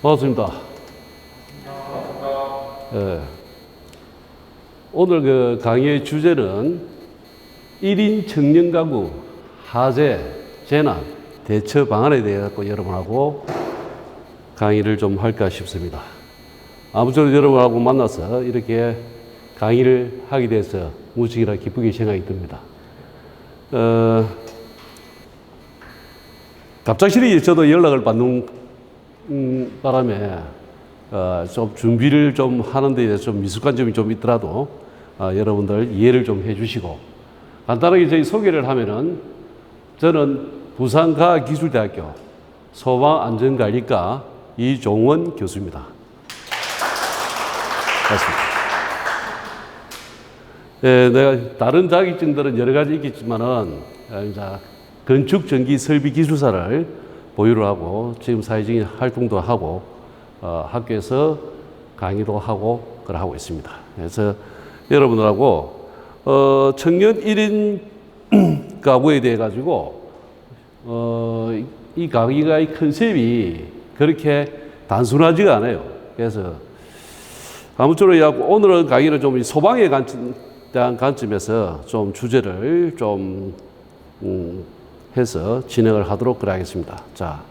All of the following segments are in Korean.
반갑습니다. 예. 오늘 그 강의의 주제는 1인 청년 가구 화재, 재난, 대처 방안에 대해 갖고 여러분하고 강의를 좀 할까 싶습니다. 아무쪼록 여러분하고 만나서 이렇게 강의를 하게 돼서 무척이나 기쁘게 생각이 듭니다. 갑작스레 저도 연락을 받는 바람에 좀 준비를 좀 하는 데 좀 미숙한 점이 좀 있더라도 여러분들 이해를 좀 해주시고, 간단하게 저희 소개를 하면은 저는 부산과학기술대학교 소방안전관리과 이종원 교수입니다. 맞습니다. 예, 내가 다른 자격증들은 여러 가지 있겠지만은 이제 건축 전기 설비 기술사를 보유를 하고 지금 사회적인 활동도 하고 학교에서 강의도 하고 하고 있습니다. 그래서 여러분들하고 청년 1인 가구에 대해 가지고 이 강의가 이 컨셉이 그렇게 단순하지가 않아요. 그래서 아무쪼록 오늘은 강의는 좀 소방에 대한 관점에서 좀 주제를 좀 해서 진행을 하도록 하겠습니다. 자,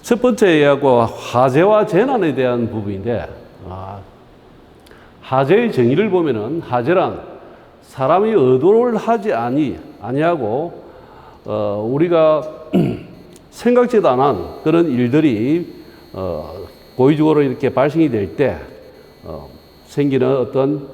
첫 번째 이야기가 화재와 재난에 대한 부분인데, 화재의 정의를 보면은 화재란 사람이 의도를 하지 아니하고 우리가 생각지도 않은 그런 일들이 고의적으로 이렇게 발생이 될 때 생기는 어떤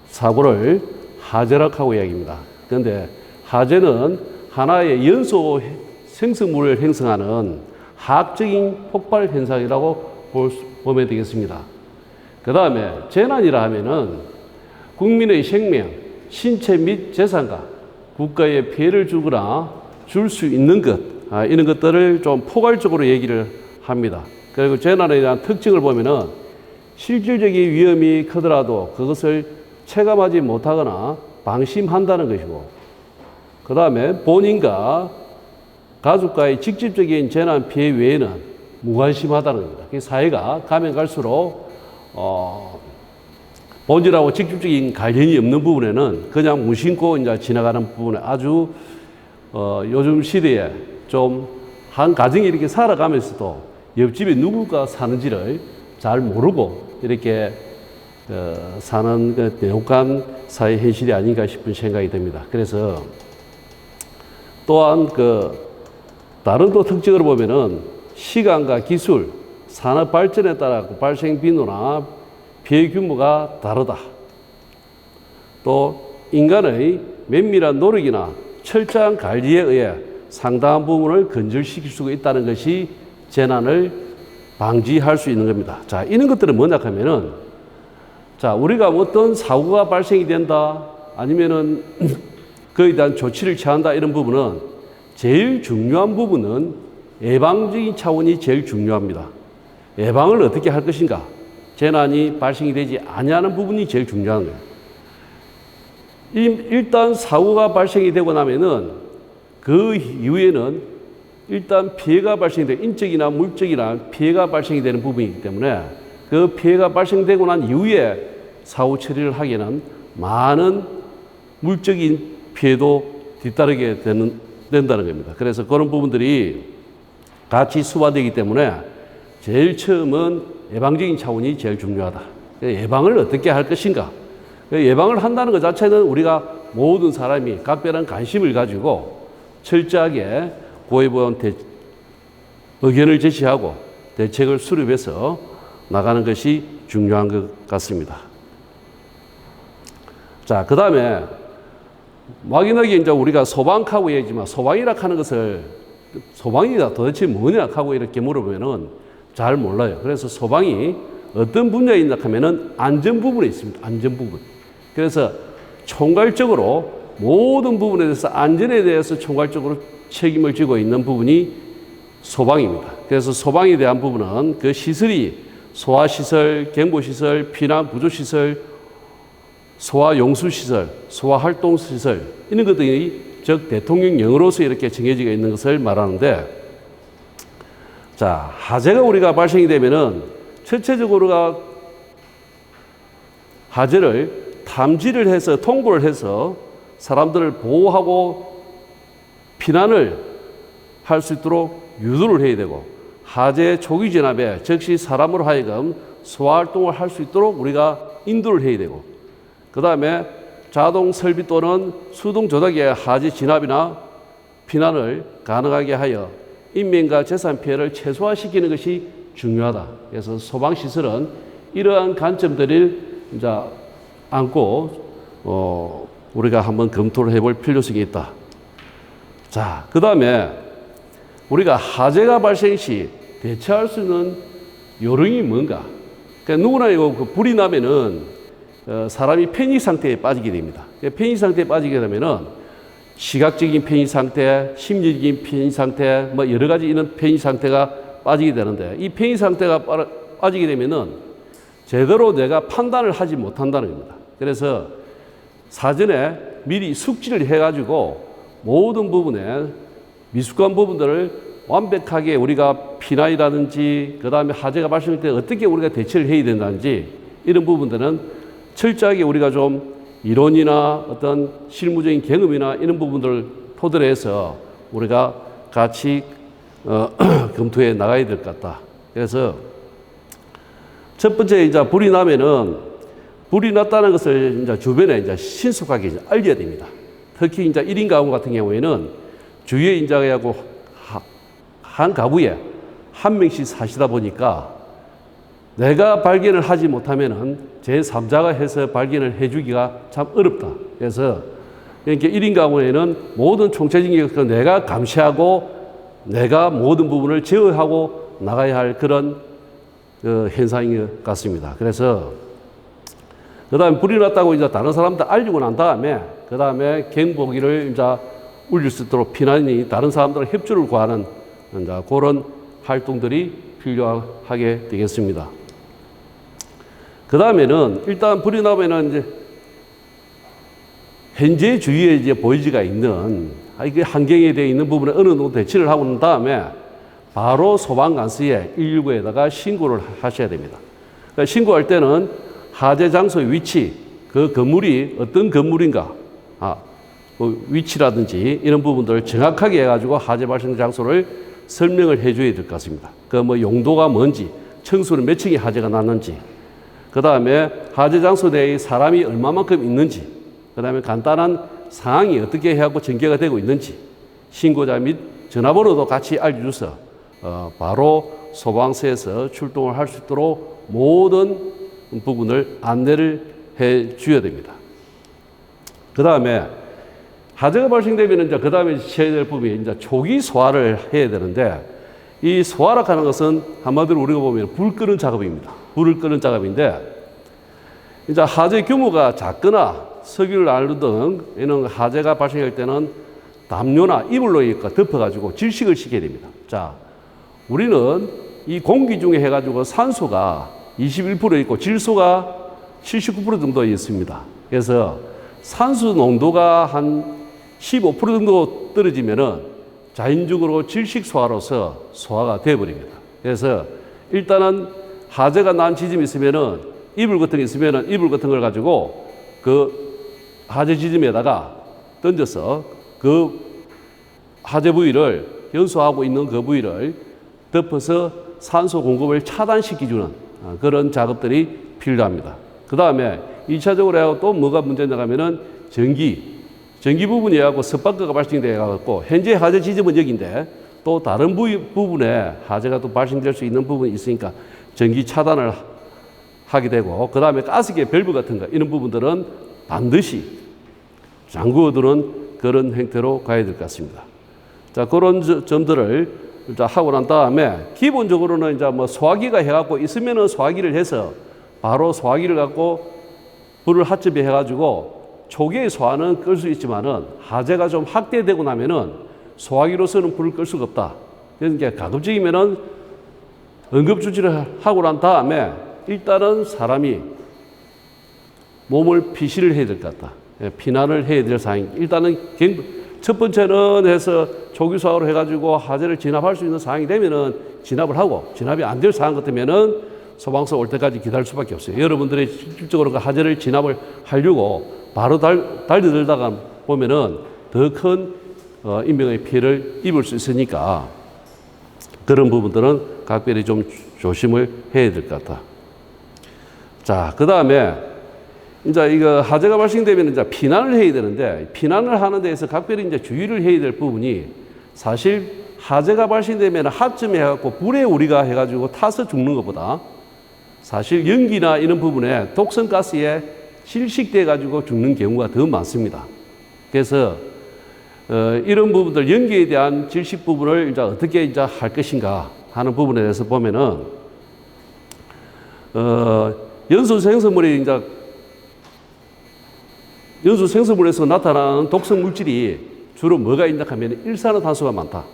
사고를 화재라고 이야기합니다. 그런데 화재는 하나의 연소 생성물을 형성하는 화학적인 폭발 현상이라고 보면 되겠습니다. 그 다음에 재난이라 하면은 국민의 생명, 신체 및 재산과 국가에 피해를 주거나 줄 수 있는 것, 이런 것들을 좀 포괄적으로 얘기를 합니다. 그리고 재난에 대한 특징을 보면은 실질적인 위험이 크더라도 그것을 체감하지 못하거나 방심한다는 것이고, 그 다음에 본인과 가족과의 직접적인 재난 피해 외에는 무관심하다는 겁니다. 사회가 가면 갈수록 본질하고 직접적인 관련이 없는 부분에는 그냥 무심코 이제 지나가는 부분에 아주 요즘 시대에 좀 한 가정이 이렇게 살아가면서도 옆집에 누구가 사는지를 잘 모르고 이렇게 사는 그 내혹한 사회 현실이 아닌가 싶은 생각이 듭니다. 그래서 또한 다른 또 특징을 보면은 시간과 기술, 산업 발전에 따라 발생 빈도나 피해 규모가 다르다. 또 인간의 면밀한 노력이나 철저한 관리에 의해 상당한 부분을 건절시킬 수가 있다는 것이 재난을 방지할 수 있는 겁니다. 자, 이런 것들은 뭐냐 하면은, 자, 우리가 어떤 사고가 발생이 된다, 아니면은 그에 대한 조치를 취한다, 이런 부분은 제일 중요한 부분은 예방적인 차원이 제일 중요합니다. 예방을 어떻게 할 것인가, 재난이 발생이 되지 아니하는 부분이 제일 중요한 거예요. 일단 사고가 발생이 되고 나면은 그 이후에는 일단 피해가 발생돼, 인적이나 물적이나 피해가 발생이 되는 부분이기 때문에 그 피해가 발생되고 난 이후에 사후 처리를 하기에는 많은 물적인 피해도 뒤따르게 된다는 겁니다. 그래서 그런 부분들이 같이 수반되기 때문에 제일 처음은 예방적인 차원이 제일 중요하다. 예방을 어떻게 할 것인가. 예방을 한다는 것 자체는 우리가 모든 사람이 각별한 관심을 가지고 철저하게 고해본 의견을 제시하고 대책을 수립해서 나가는 것이 중요한 것 같습니다. 자, 그 다음에 막연하게 이제 우리가 소방하고 얘기지만 소방이라 하는 것을 소방이 도대체 뭐냐 하고 이렇게 물어보면은 잘 몰라요. 그래서 소방이 어떤 분야에 있나 하면은 안전 부분에 있습니다. 안전 부분. 그래서 총괄적으로 모든 부분에 대해서 안전에 대해서 총괄적으로 책임을 지고 있는 부분이 소방입니다. 그래서 소방에 대한 부분은 그 시설이 소화시설, 경보시설, 피난구조시설, 소화용수시설, 소화활동시설, 이런 것들이 즉 대통령령으로서 이렇게 정해져 있는 것을 말하는데, 자, 화재가 우리가 발생이 되면은 전체적으로가 화재를 탐지를 해서 통보를 해서 사람들을 보호하고 피난을 할 수 있도록 유도를 해야 되고, 화재 초기 진압에 즉시 사람으로 하여금 소화 활동을 할 수 있도록 우리가 인도를 해야 되고, 그 다음에 자동 설비 또는 수동 조작의 화재 진압이나 피난을 가능하게 하여 인명과 재산 피해를 최소화시키는 것이 중요하다. 그래서 소방시설은 이러한 관점들을 이제 안고 우리가 한번 검토를 해볼 필요성이 있다. 자, 그 다음에 우리가 화재가 발생 시 대처할 수 있는 요령이 뭔가? 그러니까 누구나 이거 불이 나면은 사람이 패닉 상태에 빠지게 됩니다. 패닉 상태에 빠지게 되면은 시각적인 패닉 상태, 심리적인 패닉 상태, 뭐 여러 가지 이런 패닉 상태가 빠지게 되는데, 이 패닉 상태가 빠지게 되면은 제대로 내가 판단을 하지 못한다는 겁니다. 그래서 사전에 미리 숙지를 해가지고 모든 부분에 미숙한 부분들을 완벽하게 우리가 피난이라든지 그 다음에 화재가 발생할 때 어떻게 우리가 대처를 해야 된다든지 이런 부분들은 철저하게 우리가 좀 이론이나 어떤 실무적인 경험이나 이런 부분들을 토대로 해서 우리가 같이 검토해 나가야 될 것 같다. 그래서 첫 번째 이제 불이 나면은 불이 났다는 것을 이제 주변에 이제 신속하게 이제 알려야 됩니다. 특히 이제 1인 가구 같은 경우에는 주위에 이제 한 가구에 한 명씩 사시다 보니까 내가 발견을 하지 못하면은 제3자가 해서 발견을 해주기가 참 어렵다. 그래서 이렇게 1인 가구에는 모든 총체적인 것을 내가 감시하고 내가 모든 부분을 제어하고 나가야 할 그런 현상인 것 같습니다. 그래서 그 다음에 불이 났다고 이제 다른 사람들 알리고 난 다음에 그 다음에 경보기를 이제 울릴 수 있도록 피난이 다른 사람들의 협조를 구하는 이제 그런 활동들이 필요하게 되겠습니다. 그 다음에는 일단 불이 나면은 이제 현재 주위에 이제 보이지가 있는 이게 환경에 되어 있는 부분에 어느 정도 대처를 하고 난 다음에 바로 소방관서에 119에다가 신고를 하셔야 됩니다. 그러니까 신고할 때는 화재 장소의 위치, 그 건물이 어떤 건물인가, 위치라든지 이런 부분들을 정확하게 해가지고 화재 발생 장소를 설명을 해줘야 될 것 같습니다. 그 뭐 용도가 뭔지, 청소는 몇 층에 화재가 났는지, 그 다음에 화재 장소 내에 사람이 얼마만큼 있는지, 그 다음에 간단한 상황이 어떻게 해갖고 전개가 되고 있는지, 신고자 및 전화번호도 같이 알려줘서 바로 소방서에서 출동을 할 수 있도록 모든 부분을 안내를 해 줘야 됩니다. 그 다음에 화재가 발생되면 이제 그 다음에 해야 될 부분이 이제 초기 소화를 해야 되는데, 이 소화라 하는 것은 한마디로 우리가 보면 불 끄는 작업입니다. 불을 끄는 작업인데, 이제 화재 규모가 작거나 석유를 나르등 이런 화재가 발생할 때는 담요나 이불로 덮어가지고 질식을 시켜야 됩니다. 자, 우리는 이 공기 중에 해가지고 산소가 21% 있고 질소가 79% 정도 있습니다. 그래서 산소 농도가 한 15% 정도 떨어지면은 자연적으로 질식 소화로서 소화가 되어버립니다. 그래서 일단은 화재가 난 지점이 있으면은 이불 같은 게 있으면은 이불 같은 걸 가지고 그 화재 지점에다가 던져서 그 화재 부위를 연소하고 있는 그 부위를 덮어서 산소 공급을 차단시켜주는 그런 작업들이 필요합니다. 그 다음에 2차적으로 또 뭐가 문제냐 하면은 전기 부분이하고 습박거가 발생되어갖고 현재 화재 지점은 여기인데 또 다른 부분에 화재가 또 발생될 수 있는 부분이 있으니까 전기 차단을 하게 되고, 그 다음에 가스계 밸브 같은 거 이런 부분들은 반드시 잠그어두는 그런 형태로 가야 될 것 같습니다. 자, 그런 점들을 하고 난 다음에 기본적으로는 이제 뭐 소화기가 해갖고 있으면은 소화기를 해서 바로 소화기를 갖고 불을 하첩에 해가지고 초기의 소화는 끌 수 있지만은 화재가 좀 확대되고 나면은 소화기로서는 불을 끌 수가 없다. 그러니까 가급적이면은 응급조치를 하고 난 다음에 일단은 사람이 몸을 피시를 해야 될 것 같다. 피난을 해야 될 상황. 일단은 첫 번째는 해서 초기소화로 해가지고 하재를 진압할 수 있는 상황이 되면은 진압을 하고, 진압이 안 될 상황 같으면은 소방서 올 때까지 기다릴 수밖에 없어요. 여러분들이 실질적으로 그 하재를 진압을 하려고 바로 달려들다가 보면은 더 큰 인명의 피해를 입을 수 있으니까 그런 부분들은 각별히 좀 조심을 해야 될 것 같다. 자, 그 다음에 이제 이거 하재가 발생되면 이제 피난을 해야 되는데, 피난을 하는 데에서 각별히 이제 주의를 해야 될 부분이, 사실 하재가 발생되면 하쯤 해갖고 불에 우리가 해가지고 타서 죽는 것보다 사실 연기나 이런 부분에 독성가스에 질식돼 가지고 죽는 경우가 더 많습니다. 그래서 이런 부분들, 연기에 대한 질식 부분을 이제 어떻게 이제 할 것인가 하는 부분에 대해서 보면은 연소 생성물에서 나타나는 독성 물질이 주로 뭐가 있냐 하면 일산화탄소가 많다.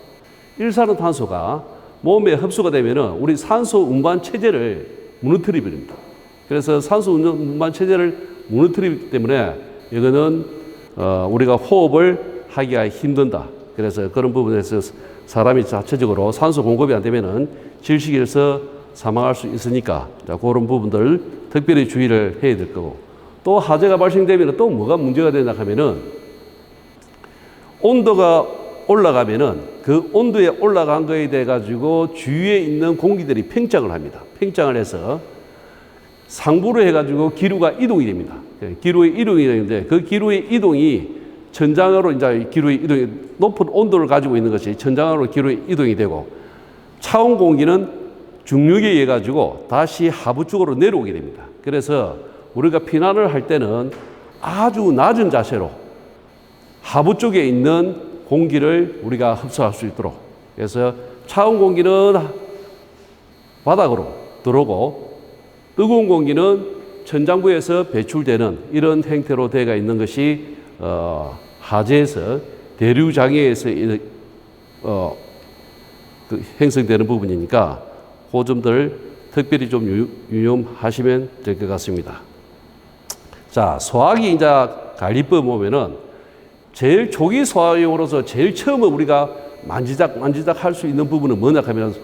일산화탄소가 몸에 흡수가 되면은 우리 산소 운반 체제를 무너뜨려 버립니다. 그래서 산소 운반 체제를 무너뜨리기 때문에 이거는 우리가 호흡을 하기가 힘든다. 그래서 그런 부분에서 사람이 자체적으로 산소 공급이 안 되면은 질식에서 사망할 수 있으니까 그런 부분들 특별히 주의를 해야 될 거고, 또 하재가 발생되면 또 뭐가 문제가 되냐 하면은 온도가 올라가면은 그 온도에 올라간 거에 대해 가지고 주위에 있는 공기들이 팽창을 합니다. 팽창을 해서 상부로 해가지고 기류가 이동이 됩니다. 기류의 이동이 되는데 그 기류의 이동이 천장으로 이제 기류의 이동이 높은 온도를 가지고 있는 것이 천장으로 기류의 이동이 되고, 차온 공기는 중력에 의해 가지고 다시 하부 쪽으로 내려오게 됩니다. 그래서 우리가 피난을 할 때는 아주 낮은 자세로 하부 쪽에 있는 공기를 우리가 흡수할 수 있도록, 그래서 차온 공기는 바닥으로 들어오고 뜨거운 공기는 천장부에서 배출되는 이런 형태로 되어 있는 것이 하재에서 대류장애에서 형성되는 부분이니까 그 점들 특별히 좀 유념하시면 될 것 같습니다. 자, 소화기 이제 관리법 보면은 제일 초기 소화용으로서 제일 처음 우리가 만지작 할 수 있는 부분은 뭐냐 하면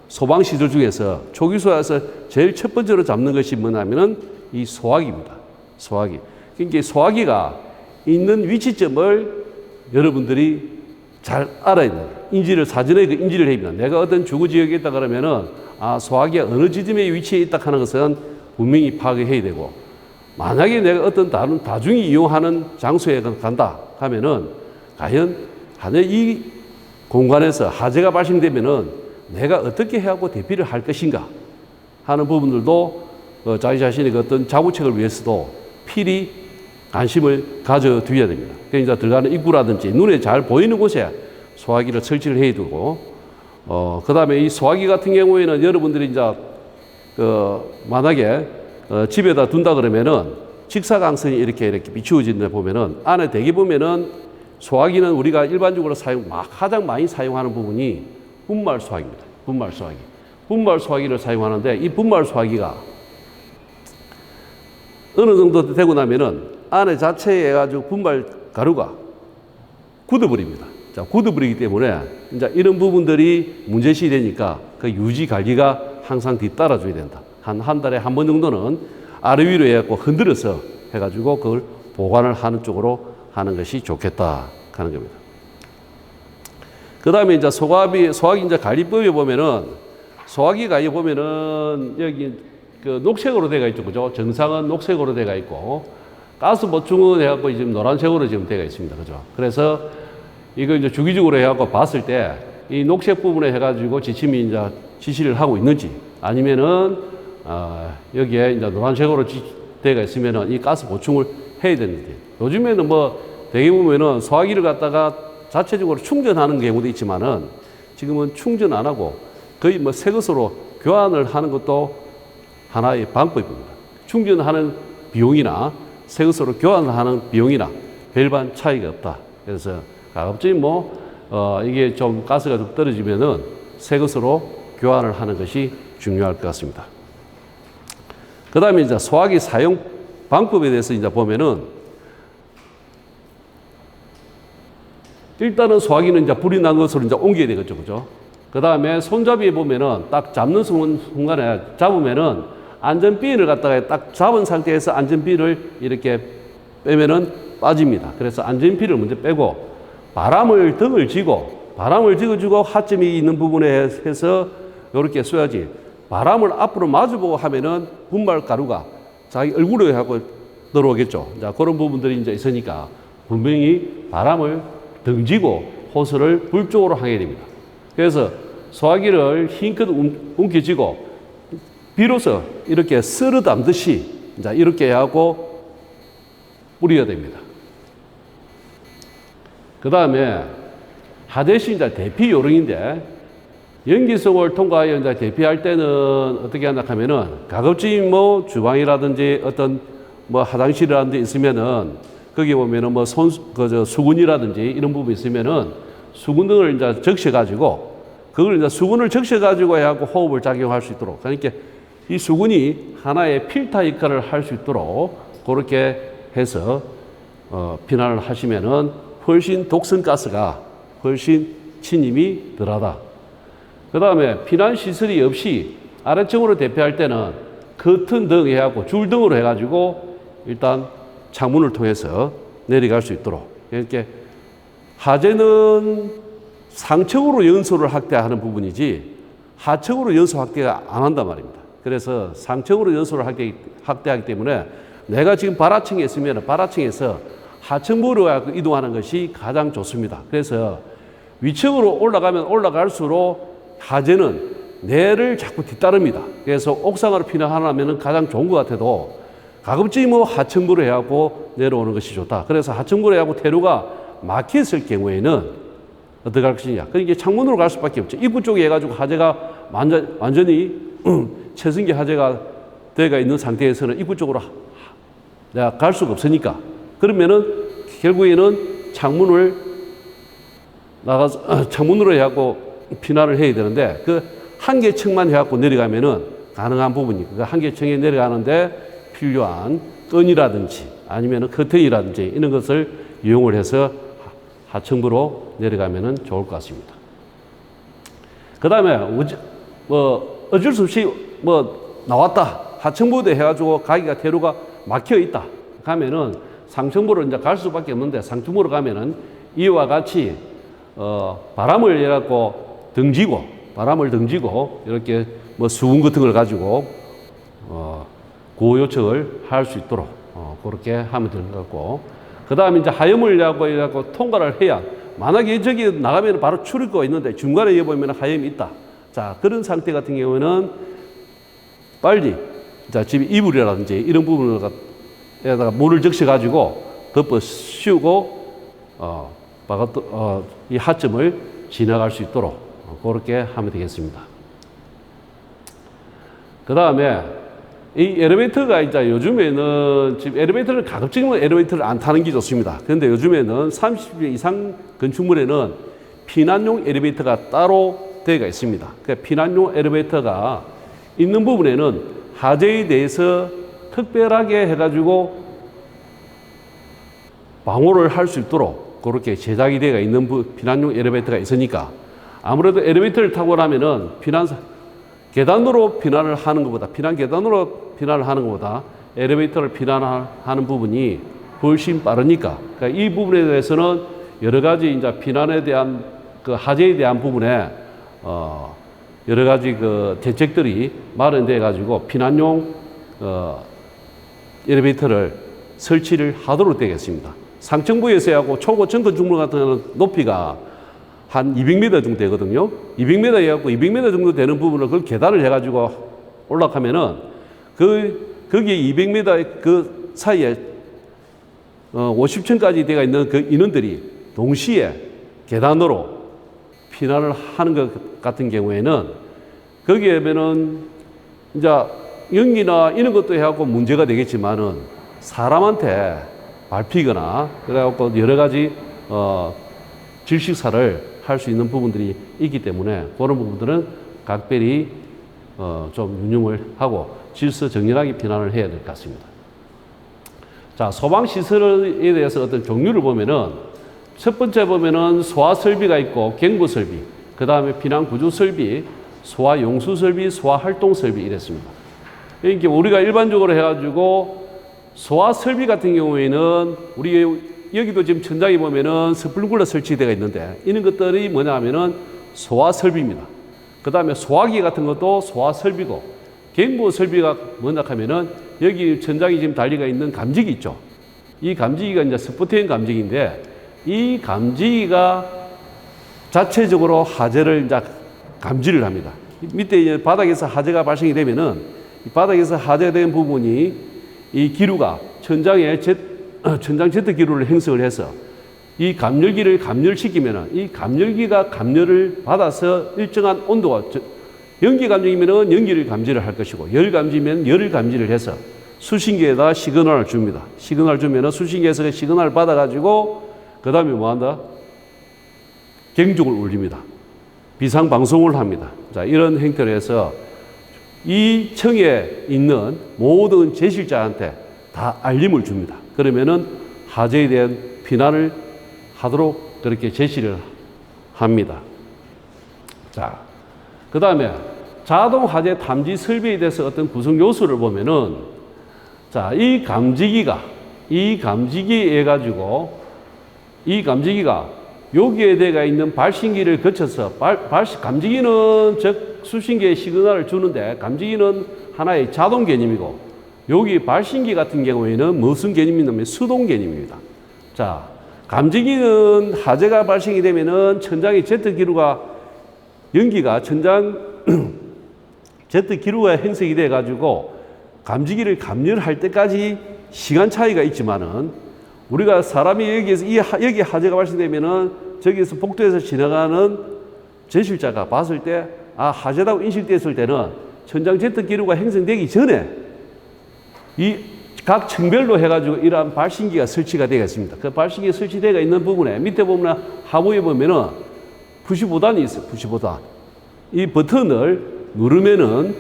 소방 시설 중에서 초기 소화에서 제일 첫 번째로 잡는 것이 뭐냐면은 이 소화기입니다. 소화기. 그러니까 소화기가 있는 위치점을 여러분들이 잘 알아야 돼요. 사전에 그 인지를 해야 됩니다. 내가 어떤 주거 지역에 있다 그러면은 소화기가 어느 지점에 위치해 있다 하는 것은 분명히 파악해야 되고, 만약에 내가 어떤 다른 다중이 이용하는 장소에 간다 하면은 과연 이 공간에서 하재가 발생되면은 내가 어떻게 해갖고 대피를 할 것인가 하는 부분들도 자기 자신의 그 어떤 자구책을 위해서도 필히 관심을 가져두어야 됩니다. 그러니까 들어가는 입구라든지 눈에 잘 보이는 곳에 소화기를 설치를 해야 되고, 그 다음에 이 소화기 같은 경우에는 여러분들이 이제 만약에 집에다 둔다 그러면은 직사광선이 이렇게 비추어진 데 보면은 안에 대기 보면은 소화기는 우리가 일반적으로 가장 많이 사용하는 부분이 분말 소화기입니다. 분말 소화기. 분말 소화기를 사용하는데 이 분말 소화기가 어느 정도 되고 나면은 안에 자체에 가지고 분말 가루가 굳어버립니다. 자, 굳어버리기 때문에 이제 이런 부분들이 문제시 되니까 그 유지 관리가 항상 뒤따라줘야 된다. 한 달에 한 번 정도는 아래 위로 해갖고 흔들어서 해가지고 그걸 보관을 하는 쪽으로 하는 것이 좋겠다 하는 겁니다. 그 다음에 이제 소화기 이제 관리법에 보면은 소화기 관리 보면은 여기 그 녹색으로 되어 있죠. 그죠? 정상은 녹색으로 되어 있고 가스 보충은 해갖고 지금 노란색으로 지금 되어 있습니다. 그죠? 그래서 이거 이제 주기적으로 해갖고 봤을 때 이 녹색 부분에 해가지고 지침이 이제 지시를 하고 있는지 아니면은 여기에 이제 노란색으로 되어 있으면은 이 가스 보충을 해야 되는데, 요즘에는 뭐 대개 보면은 소화기를 갖다가 자체적으로 충전하는 경우도 있지만은 지금은 충전 안 하고 거의 뭐 새 것으로 교환을 하는 것도 하나의 방법입니다. 충전하는 비용이나 새 것으로 교환을 하는 비용이나 별반 차이가 없다. 그래서 가급적 이게 좀 가스가 좀 떨어지면은 새 것으로 교환을 하는 것이 중요할 것 같습니다. 그 다음에 이제 소화기 사용 방법에 대해서 이제 보면은 일단은 소화기는 이제 불이 난 것으로 이제 옮겨야 되겠죠. 그죠? 그 다음에 손잡이에 보면은 딱 잡는 순간에 잡으면은 안전핀을 갖다가 딱 잡은 상태에서 안전핀을 이렇게 빼면은 빠집니다. 그래서 안전핀을 먼저 빼고 등을 쥐고 바람을 쥐어주고 하점이 있는 부분에 해서 이렇게 쏘야지. 바람을 앞으로 마주보고 하면은 분말 가루가 자기 얼굴에 하고 들어오겠죠. 자, 그런 부분들이 이제 있으니까 분명히 바람을 등지고 호스를 불 쪽으로 하게 됩니다. 그래서 소화기를 힘껏 움켜쥐고 비로소 이렇게 썰어 담듯이 이렇게 하고 뿌려야 됩니다. 그 다음에 하대시 이제 대피 요령인데 연기성을 통과하여 이제 대피할 때는 어떻게 한다 하면은 가급적 뭐 주방이라든지 어떤 뭐 화장실이라든지 있으면은 거기 보면은 뭐 수건이라든지 이런 부분이 있으면은 수건 등을 이제 적셔가지고 그걸 이제 수건을 적셔가지고 해갖고 호흡을 작용할 수 있도록 그러니까 이 수건이 하나의 필터 역할을 할 수 있도록 그렇게 해서 피난을 하시면은 훨씬 독성가스가 훨씬 침입이 덜하다. 그 다음에 피난 시설이 없이 아래층으로 대피할 때는 커튼 등 해갖고 줄등으로 해가지고 일단 창문을 통해서 내려갈 수 있도록 이렇게 하재는 상층으로 연소를 확대하는 부분이지 하층으로 연소 확대가 안 한단 말입니다. 그래서 상층으로 연소를 확대하기 때문에 내가 지금 발하층에 있으면 발하층에서 하층부로 이동하는 것이 가장 좋습니다. 그래서 위층으로 올라가면 올라갈수록 하재는 내를 자꾸 뒤따릅니다. 그래서 옥상으로 피난하려면 가장 좋은 것 같아도 가급적 뭐 하층부로 해갖고 내려오는 것이 좋다. 그래서 하층부로 해갖고 퇴로가 막혔을 경우에는 어떻게 할 것이냐. 그러니까 창문으로 갈 수밖에 없죠. 입구 쪽에 해가지고 하재가 완전히 최승기 하재가 되어 있는 상태에서는 입구 쪽으로 내가 갈 수가 없으니까 그러면은 결국에는 창문으로 해갖고 피난을 해야 되는데 그 한 개 층만 해갖고 내려가면은 가능한 부분이 그 한 개 층에 내려가는데 필요한 끈이라든지 아니면은 커튼이라든지 이런 것을 이용을 해서 하층부로 내려가면은 좋을 것 같습니다. 그 다음에 어쩔 수 없이 나왔다 하층부도 해가지고 가기가 퇴로가 막혀 있다 가면은 상층부로 이제 갈 수밖에 없는데 상층부로 가면은 이와 같이 바람을 해갖고 바람을 등지고 이렇게 수건 같은 걸 가지고 구호 요청을 할 수 있도록 그렇게 하면 될 것 같고 그 다음에 이제 하염을 해갖고 통과를 해야 만약에 저기 나가면 바로 출입구가 있는데 중간에 보면 하염이 있다. 자 그런 상태 같은 경우에는 빨리 집 이불이라든지 이런 부분에다가 물을 적셔가지고 덮어 씌우고 이 하점을 지나갈 수 있도록 그렇게 하면 되겠습니다. 그 다음에 이 엘리베이터가 이제 요즘에는 지금 엘리베이터를 가급적이면 엘리베이터를 안 타는 게 좋습니다. 그런데 요즘에는 30개 이상 건축물에는 피난용 엘리베이터가 따로 되어 있습니다. 그러니까 피난용 엘리베이터가 있는 부분에는 하재에 대해서 특별하게 해가지고 방호를 할 수 있도록 그렇게 제작이 되어 있는 피난용 엘리베이터가 있으니까 아무래도 엘리베이터를 타고 나면은 계단으로 피난을 하는 것보다 계단으로 피난을 하는 것보다 엘리베이터를 피난하는 부분이 훨씬 빠르니까 그러니까 이 부분에 대해서는 여러 가지 이제 피난에 대한 그 하재에 대한 부분에 여러 가지 그 대책들이 마련돼 가지고 피난용 엘리베이터를 설치를 하도록 되겠습니다. 상층부에서 하고 초고층 건축물 같은 경우는 높이가 한 200m 정도 되거든요. 200m 해갖고 200m 정도 되는 부분을 그걸 계단을 해가지고 올라가면은 거기에 200m 그 사이에 50층까지 되어 있는 그 인원들이 동시에 계단으로 피난을 하는 것 같은 경우에는 거기에면은 이제 연기나 이런 것도 해갖고 문제가 되겠지만은 사람한테 밟히거나 그래갖고 여러 가지 질식사를 할 수 있는 부분들이 있기 때문에 그런 부분들은 각별히 좀 유념을 하고 질서 정연하게 피난을 해야 될 것 같습니다. 자, 소방시설에 대해서 어떤 종류를 보면은 첫 번째 보면은 소화 설비가 있고 갱부 설비, 그 다음에 피난 구조 설비, 소화 용수 설비, 소화 활동 설비 이랬습니다. 이렇게 우리가 일반적으로 해가지고 소화 설비 같은 경우에는 우리 여기도 지금 천장에 보면은 스프링클러 설치되어 있는데 이런 것들이 뭐냐 하면은 소화 설비입니다. 그 다음에 소화기 같은 것도 소화 설비고 갱부 설비가 뭐냐 하면은 여기 천장에 지금 달리가 있는 감지기 있죠. 이 감지기가 이제 스포트형 감지기인데 이 감지기가 자체적으로 하재를 이제 감지를 합니다. 밑에 이제 바닥에서 하재가 발생이 되면은 이 바닥에서 하재된 부분이 이 기류가 천장 제트 기류를 형성을 해서 이 감열기를 감열시키면은 이 감열기가 감열을 받아서 일정한 온도가 연기 감지기면은 연기를 감지를 할 것이고 열 감지면 열을 감지를 해서 수신기에다 시그널을 줍니다. 시그널 주면은 수신기에서 시그널을 받아가지고 그 다음에 뭐 한다? 갱종을 울립니다. 비상 방송을 합니다. 자, 이런 형태로 해서 이 청에 있는 모든 제실자한테 다 알림을 줍니다. 그러면은 하재에 대한 피난을 하도록 그렇게 제시를 합니다. 자, 그 다음에 자동 하재 탐지 설비에 대해서 어떤 구성 요소를 보면은 자, 이 감지기가 여기에 대가 있는 발신기를 거쳐서 감지기는 즉 수신기에 시그널을 주는데 감지기는 하나의 자동 개념이고 여기 발신기 같은 경우에는 무슨 개념이냐면 수동 개념입니다. 자, 감지기는 하재가 발생이 되면은 천장의 제트 기류가 연기가 천장 제트 기류가 형성이 돼 가지고 감지기를 감열할 때까지 시간 차이가 있지만은 우리가 사람이 여기 하재가 발생되면은 저기서 복도에서 지나가는 제실자가 봤을 때 하재라고 인식됐을 때는 천장 제트 기류가 형성되기 전에 이 각 층별로 해가지고 이러한 발신기가 설치가 되겠습니다. 그 발신기 설치되어 있는 부분에 밑에 보면 하부에 보면은 푸시보단이 있어요. 푸시보단. 이 버튼을 누르면은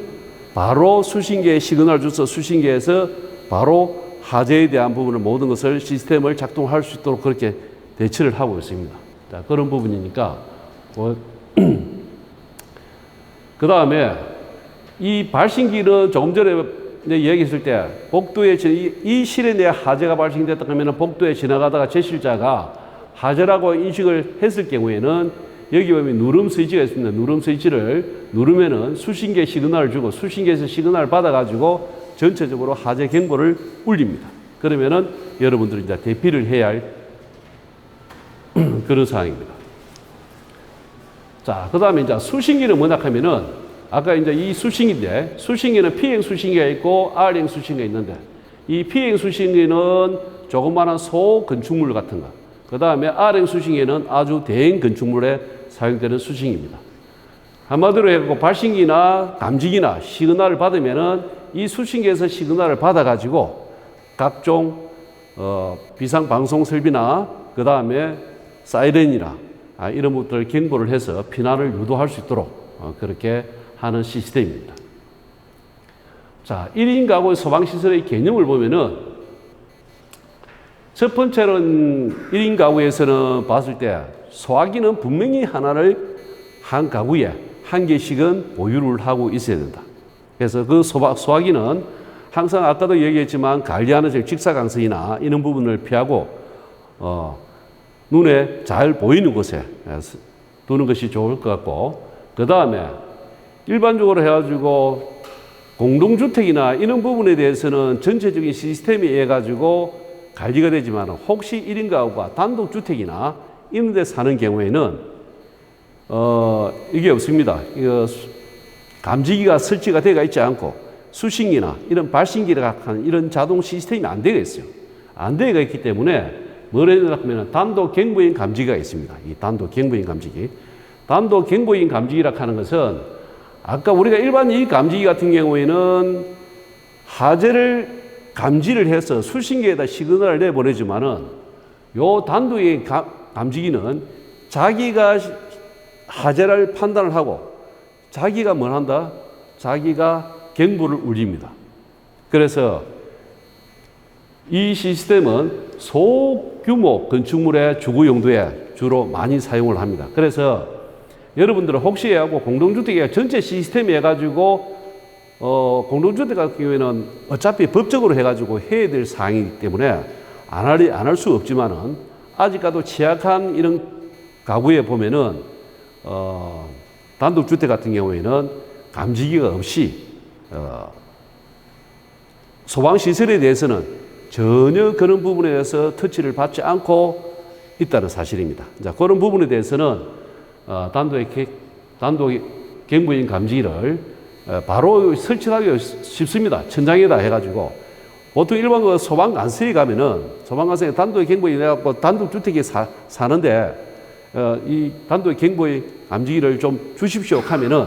바로 수신기에 시그널 줘서 수신기에서 바로 하재에 대한 부분을 모든 것을 시스템을 작동할 수 있도록 그렇게 대처를 하고 있습니다. 자, 그런 부분이니까 그 다음에 이 발신기는 조금 전에 얘기했을 때 복도에 이 실에 내 하재가 발생됐다 하면 복도에 지나가다가 제실자가 하재라고 인식을 했을 경우에는 여기 보면 누름 스위치가 있습니다. 누름 스위치를 누르면은 수신기에 시그널을 주고 수신기에서 시그널을 받아가지고 전체적으로 하재 경보를 울립니다. 그러면은 여러분들이 이제 대피를 해야 할 그런 상황입니다. 자, 그 다음에 이제 수신기는 뭐냐 하면은 아까 이제 이 수신기인데 수신기는 P행 수신기가 있고 R행 수신기가 있는데 이 P행 수신기는 조그마한 소 건축물 같은 거. 그 다음에 R행 수신기는 아주 대형 건축물에 사용되는 수신기입니다. 한마디로 해서 발신기나 감지기나 시그널을 받으면은 이 수신기에서 시그널을 받아가지고 각종 비상 방송 설비나 그 다음에 사이렌이나 이런 것들을 경보를 해서 피난을 유도할 수 있도록 그렇게 하는 시스템입니다. 자, 1인 가구 소방시설의 개념을 보면은 첫 번째로는 1인 가구에서는 봤을 때 소화기는 분명히 한 가구에 한 개씩은 보유를 하고 있어야 된다. 그래서 그 소화기는 항상 아까도 얘기했지만 관리하는 직사광선이나 이런 부분을 피하고 눈에 잘 보이는 곳에 두는 것이 좋을 것 같고 그 다음에 일반적으로 해가지고 공동주택이나 이런 부분에 대해서는 전체적인 시스템에 의해 가지고 관리가 되지만 혹시 1인 가구가 단독주택이나 이런 데 사는 경우에는 이게 없습니다. 감지기가 설치가 되어 있지 않고 수신기나 이런 발신기라 하는 이런 자동 시스템이 안 되어 있어요. 안 되어 있기 때문에 뭘 해야 되나 하면 단독 경보인 감지기가 있습니다. 이 단독 경보인 감지기. 단독 경보인 감지기라 하는 것은 아까 우리가 일반 이 감지기 같은 경우에는 하재를 감지를 해서 수신기에다 시그널을 내보내지만은 요 단독의 감지기는 자기가 하재를 판단을 하고 자기가 뭘 한다? 자기가 경보를 울립니다. 그래서 이 시스템은 소규모 건축물의 주거 용도에 주로 많이 사용을 합니다. 그래서 여러분들은 혹시 해갖고 공동주택의 전체 시스템이 해가지고 공동주택 같은 경우에는 어차피 법적으로 해가지고 해야 될 사항이기 때문에 안 할 수 없지만은 아직까지도 취약한 이런 가구에 보면은 단독주택 같은 경우에는 감지기가 없이 소방시설에 대해서는 전혀 그런 부분에 대해서 터치를 받지 않고 있다는 사실입니다. 자, 그런 부분에 대해서는 단독 경보인 감지기를 바로 설치하기 쉽습니다. 천장에다 해가지고 보통 일반 그 소방관서에 가면은 소방관서에 단독 경보인 해갖고 단독주택에 사는데 이 단독 경보인 감지기를 좀 주십시오 하면은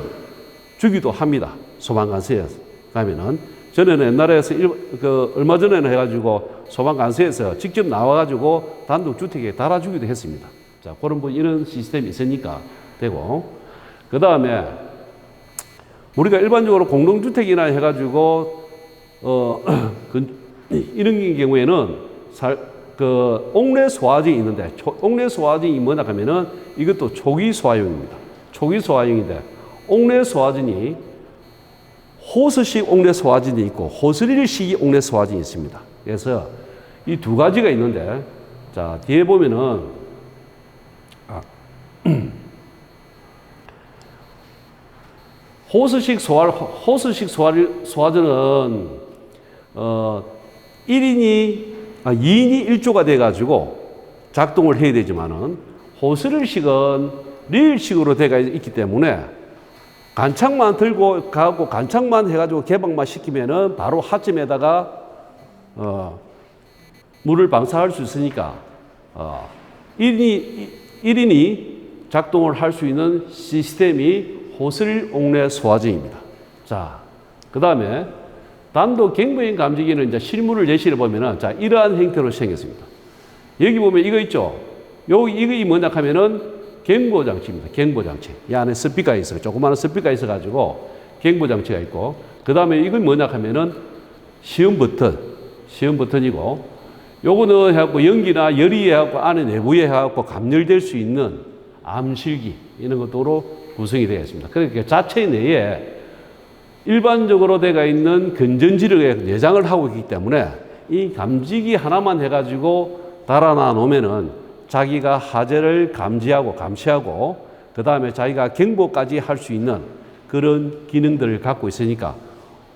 주기도 합니다. 소방관서에 가면은. 저는 옛날에 얼마 전에는 해가지고 소방관서에서 직접 나와가지고 단독주택에 달아주기도 했습니다. 자, 그런 이런 시스템이 있으니까 되고. 그 다음에 우리가 일반적으로 공동주택이나 해가지고, 이런 경우에는 옥내 소화증이 있는데, 옥내 소화증이 뭐냐 하면은 이것도 초기 소화용입니다. 초기 소화용인데, 옥내 소화증이 호스식 옥내 소화진이 있고 호스릴식 옥내 소화진이 있습니다. 그래서 이 두 가지가 있는데, 자, 뒤에 보면은 호스식 소화전은 2인이 1조가 돼가지고 작동을 해야 되지만은 호스릴식은 릴식으로 되어 있기 때문에 간창만 들고 가고 간창만 해가지고 개방만 시키면은 바로 하점에다가 물을 방사할 수 있으니까 1인이 작동을 할 수 있는 시스템이 호스릴 옥내 소화증입니다. 자, 그 다음에 단독 경보인 감지기는 이제 실물을 예시를 보면은 자, 이러한 형태로 생겼습니다. 여기 보면 이거 있죠. 이거 뭐냐 하면은 경보장치입니다. 경보장치. 이 안에 스피커가 있어요. 조그마한 스피커가 있어가지고 경보장치가 있고, 그 다음에 이건 뭐냐 하면은 시험 버튼이고, 요거는 해갖고 연기나 열이 해갖고 안에 내부에 해갖고 감열될 수 있는 암실기 이런 것도로 구성이 되어 있습니다. 그러니까 자체 내에 일반적으로 되어 있는 건전지를 내장을 하고 있기 때문에 이 감지기 하나만 해가지고 달아놔 놓으면은 자기가 하재를 감지하고 감시하고 그 다음에 자기가 경보까지 할 수 있는 그런 기능들을 갖고 있으니까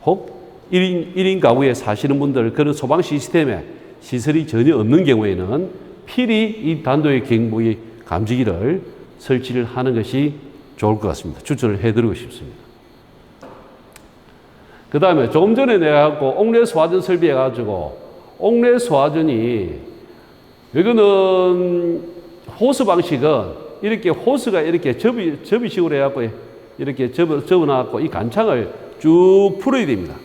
혹 1인 가구에 사시는 분들 그런 소방 시스템에 시설이 전혀 없는 경우에는 필히 이 단독의 경보의 감지기를 설치를 하는 것이 좋을 것 같습니다. 추천을 해드리고 싶습니다. 그 다음에 조금 전에 내가 갖고 옥내 소화전 설비해가지고 옥내 소화전이 이거는 호스 방식은 이렇게 호스가 이렇게 접이식으로 해갖고 이렇게 접어놔갖고 이 간창을 쭉 풀어야 됩니다.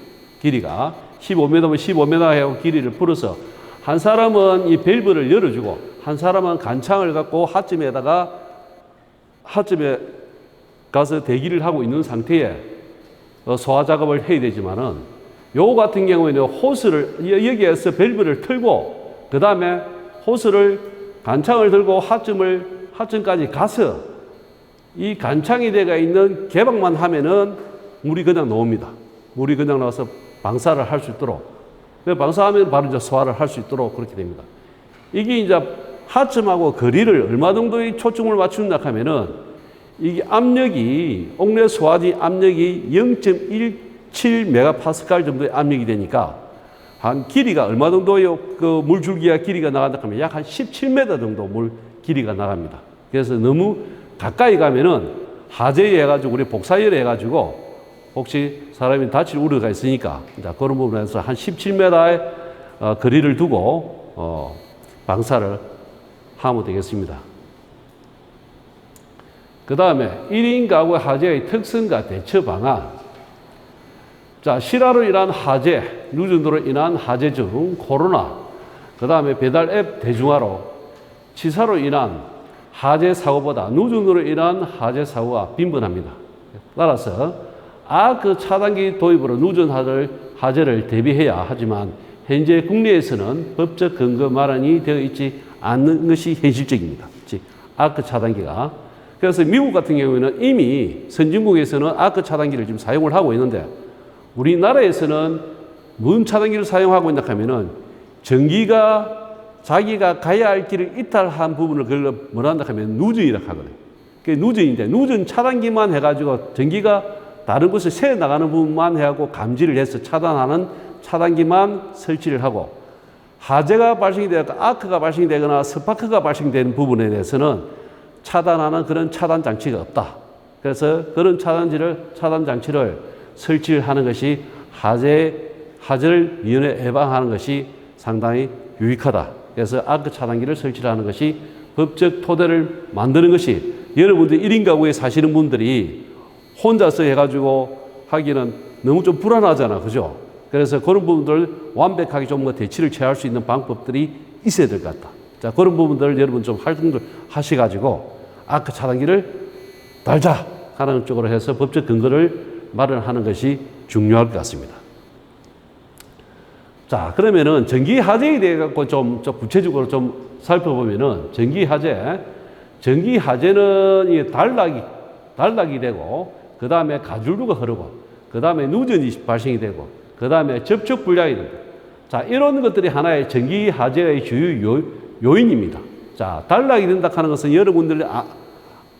길이가 15m면 15m 해갖고 길이를 풀어서 한 사람은 이 밸브를 열어주고 한 사람은 간창을 갖고 하점에 가서 대기를 하고 있는 상태에 소화 작업을 해야 되지만은 요 같은 경우에는 호스를 여기에서 밸브를 틀고 그 다음에 호스를 간창을 들고 하점까지 가서 이 간창이 되어 있는 개방만 하면은 물이 그냥 나옵니다. 물이 그냥 나와서 방사를 할 수 있도록. 방사하면 바로 이제 소화를 할 수 있도록 그렇게 됩니다. 이게 이제 하점하고 거리를 얼마 정도의 초점을 맞춘다 하면은 이게 압력이, 옥내 소화지 압력이 0.17 메가파스칼 정도의 압력이 되니까 한 길이가 얼마 정도요? 그 물줄기가 길이가 나간다 하면 약 한 17m 정도 물 길이가 나갑니다. 그래서 너무 가까이 가면은 하재에 해가지고 우리 복사열에 해가지고 혹시 사람이 다칠 우려가 있으니까 그런 부분에서 한 17m의 거리를 두고 방사를 하면 되겠습니다. 그 다음에 1인 가구 하재의 특성과 대처 방안. 자, 실화로 인한 하재, 누전으로 인한 하재 중 코로나, 그 다음에 배달 앱 대중화로 치사로 인한 하재 사고보다 누전으로 인한 하재 사고가 빈번합니다. 따라서 그 차단기 도입으로 누전 하재를 대비해야 하지만 현재 국내에서는 법적 근거 마련이 되어 있지 않는 것이 현실적입니다. 즉, 아크 차단기가. 그래서 미국 같은 경우에는 이미 선진국에서는 아크 차단기를 지금 사용을 하고 있는데 우리나라에서는 무슨 차단기를 사용하고 있나 하면은 전기가 자기가 가야 할 길을 이탈한 부분을 그걸 뭐라 한다 하면 누전이라고 하거든요. 그게 누전인데 누전 차단기만 해가지고 전기가 다른 곳에 새 나가는 부분만 해갖고 감지를 해서 차단하는 차단기만 설치를 하고 화재가 발생이 되거나 아크가 발생이 되거나 스파크가 발생되는 부분에 대해서는 차단하는 그런 차단 장치가 없다. 그래서 그런 차단 장치를 설치를 하는 것이 화재를 미연에 예방하는 것이 상당히 유익하다. 그래서 아크 차단기를 설치하는 것이 법적 토대를 만드는 것이 여러분들 1인 가구에 사시는 분들이 혼자서 해가지고 하기는 너무 좀 불안하잖아. 그죠? 그래서 그런 부분들 완벽하게 좀 더 대치를 취할 수 있는 방법들이 있어야 될 것 같다. 자, 그런 부분들을 여러분 좀 활동들 하셔가지고 아크 차단기를 달자 하는 쪽으로 해서 법적 근거를 마련하는 것이 중요할 것 같습니다. 자, 그러면은 전기 화재에 대해 갖고 좀 구체적으로 좀 살펴보면은 전기 화재는 이 단락이 되고 그 다음에 가줄류가 흐르고 그 다음에 누전이 발생이 되고 그 다음에 접촉 불량이 됩니다. 자, 이런 것들이 하나의 전기 화재의 주요 요인입니다. 자, 단락이 된다 하는 것은 여러분들이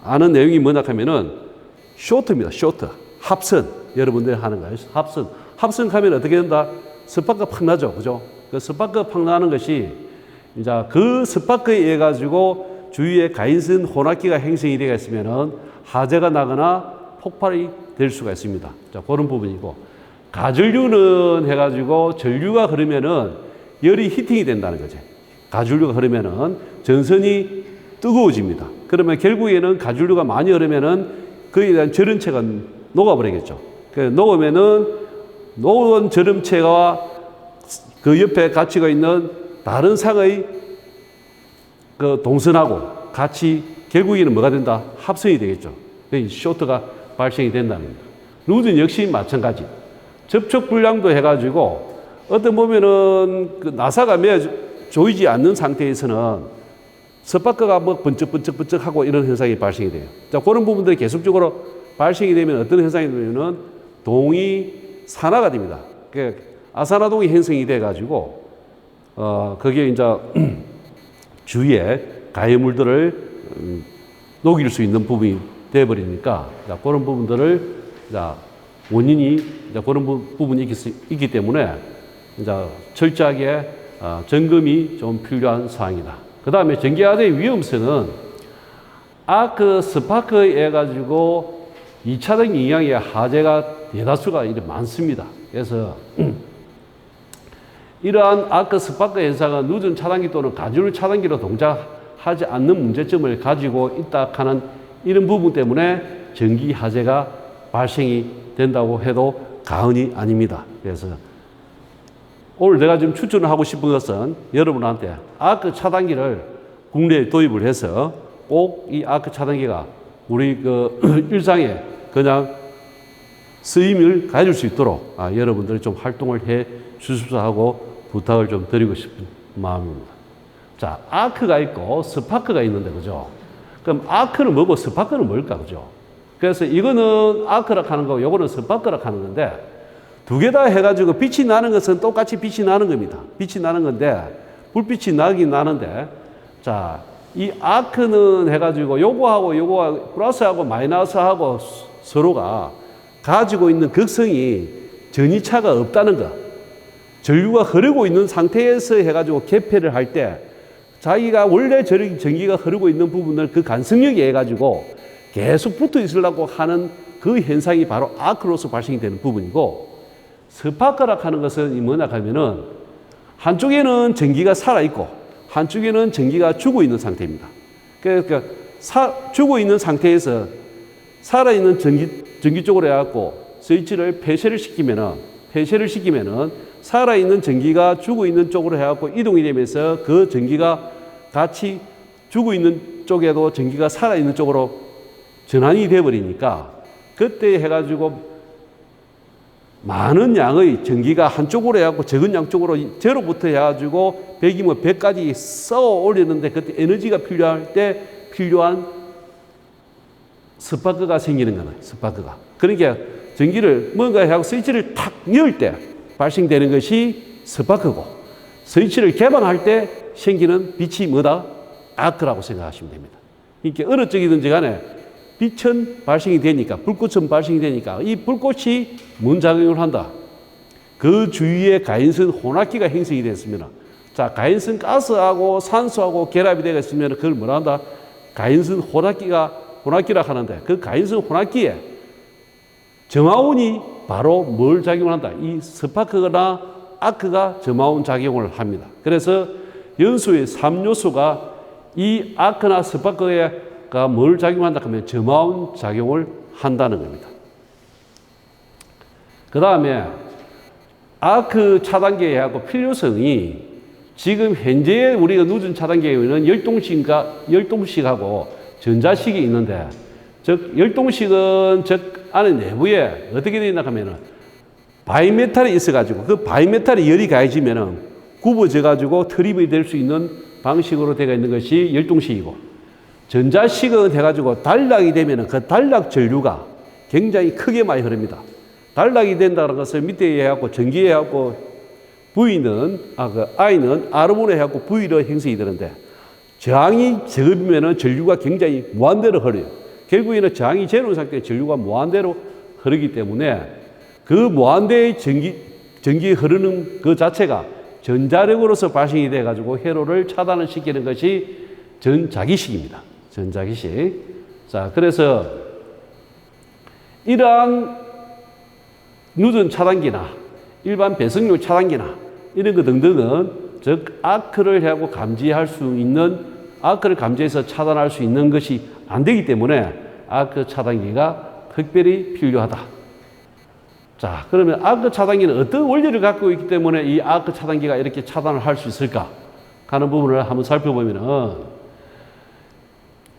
아는 내용이 뭐냐 하면은 쇼트입니다. 쇼트. 합선. 여러분들이 하는 거예요. 합선. 합선하면 어떻게 된다? 스파크가 팍 나죠. 그죠? 그 스파크가 팍 나는 것이 이제 그 스파크에 의해 가지고 주위에 가인선 혼합기가 형성이 되어 있으면은 화재가 나거나 폭발이 될 수가 있습니다. 자, 그런 부분이고. 가전류는 해가지고 전류가 흐르면은 열이 히팅이 된다는 거죠. 가전류가 흐르면은 전선이 뜨거워집니다. 그러면 결국에는 가전류가 많이 흐르면은 그에 대한 절연체가 녹아버리겠죠. 녹으면은 녹은 절연체가 그 옆에 같이 있는 다른 상의 그 동선하고 같이 결국에는 뭐가 된다? 합선이 되겠죠. 쇼트가 발생이 된다는 겁니다. 누전 역시 마찬가지. 접촉 불량도 해가지고 어떤 보면은 그 나사가 매어 조이지 않는 상태에서는 스파크가 뭐 번쩍번쩍하고 이런 현상이 발생이 돼요. 자, 그런 부분들이 계속적으로 발생이 되면 어떤 현상이 되면은 동이 산화가 됩니다. 그러니까 아산화동이 형성이 돼가지고 그게 이제 주위에 가해물들을 녹일 수 있는 부분이 되어버리니까 그런 부분들을 원인이 그런 부분이 있기 때문에 철저하게 점검이 좀 필요한 사항이다. 그 다음에 전기화재의 위험성은 아크 스파크에 의해 가지고 2차적 영향의 화재가 대다수가 많습니다. 그래서 이러한 아크 스파크 현상은 누전 차단기 또는 가전류 차단기로 동작하지 않는 문제점을 가지고 있다 하는 이런 부분 때문에 전기 화재가 발생이 된다고 해도 과언이 아닙니다. 그래서 오늘 내가 지금 추천을 하고 싶은 것은 여러분한테 아크 차단기를 국내에 도입을 해서 꼭 이 아크 차단기가 우리 그 일상에 그냥 쓰임을 가질 수 있도록 여러분들이 좀 활동을 해 주십사 하고 부탁을 좀 드리고 싶은 마음입니다. 자, 아크가 있고 스파크가 있는데, 그죠? 그럼 아크는 뭐고 스파크는 뭘까, 그죠? 그래서 이거는 아크라고 하는 거고, 요거는 스파크라고 하는 건데, 두 개 다 해가지고 빛이 나는 것은 똑같이 빛이 나는 겁니다. 빛이 나는 건데, 불빛이 나긴 나는데, 자, 이 아크는 해가지고 요거하고 플러스하고 마이너스하고 서로가 가지고 있는 극성이 전이차가 없다는 것. 전류가 흐르고 있는 상태에서 해가지고 개폐를 할 때 자기가 원래 전기가 흐르고 있는 부분을 그 간섭력에 해가지고 계속 붙어 있으려고 하는 그 현상이 바로 아크로서 발생이 되는 부분이고, 스파크라고 하는 것은 뭐냐 하면은 한쪽에는 전기가 살아있고 한쪽에는 전기가 죽어 있는 상태입니다. 그러니까 죽어 있는 상태에서 살아있는 전기 쪽으로 해갖고 스위치를 폐쇄를 시키면은 살아있는 전기가 죽어 있는 쪽으로 해갖고 이동이 되면서 그 전기가 같이 죽어 있는 쪽에도 전기가 살아있는 쪽으로 전환이 되어버리니까 그때 해가지고 많은 양의 전기가 한쪽으로 해갖고 적은 양쪽으로 제로부터 해가지고 100이면 100까지 써 올리는데 그때 에너지가 필요할 때 필요한 스파크가 생기는 거예요. 스파크가. 그러니까 전기를 뭔가 하고 스위치를 탁 열 때 발생되는 것이 스파크고 스위치를 개방할 때 생기는 빛이 뭐다? 아크라고 생각하시면 됩니다. 그러니까 어느 쪽이든지 간에 빛은 발생이 되니까 불꽃은 발생이 되니까 이 불꽃이 뭔 작용을 한다? 그 주위에 가연성 혼합기가 형성이 됐으면 자 가연성 가스하고 산소하고 결합이 되어 있으면 그걸 뭐라 한다? 가연성 혼합기라 하는데 그 가연성 혼합기에 점화원이 바로 뭘 작용을 한다? 이 스파크나 아크가 점화원 작용을 합니다. 그래서 연소의 3요소가 이 아크나 스파크가 뭘 작용한다 하면 점화원 작용을 한다는 겁니다. 그 다음에 아크 차단계하고 필요성이 지금 현재 우리가 누전 차단계에는 열동식하고 전자식이 있는데 즉 열동식은 즉 안에 내부에 어떻게 되어 있나 하면은 바이메탈이 있어가지고 그 바이메탈이 열이 가해지면은 굽어져가지고 트립이 될 수 있는 방식으로 되어 있는 것이 열동식이고 전자식은 해가지고 단락이 되면은 그 단락 전류가 굉장히 크게 많이 흐릅니다. 단락이 된다는 것을 밑에 해갖고 전기에 해갖고 V는 I는 R분에 해갖고 V로 형성이 되는데 저항이 적으면은 전류가 굉장히 무한대로 흐려요. 결국에는 저항이 제로 상태에 전류가 무한대로 흐르기 때문에 그 무한대의 전기 흐르는 그 자체가 전자력으로서 발생이 돼가지고 회로를 차단을 시키는 것이 전자기식입니다. 전자기식. 자, 그래서 이러한 누전 차단기나 일반 배선료 차단기나 이런 것 등등은 즉 아크를 하고 감지할 수 있는 아크를 감지해서 차단할 수 있는 것이 안 되기 때문에 아크 차단기가 특별히 필요하다. 자, 그러면 아크 차단기는 어떤 원리를 갖고 있기 때문에 이 아크 차단기가 이렇게 차단을 할 수 있을까 하는 부분을 한번 살펴보면은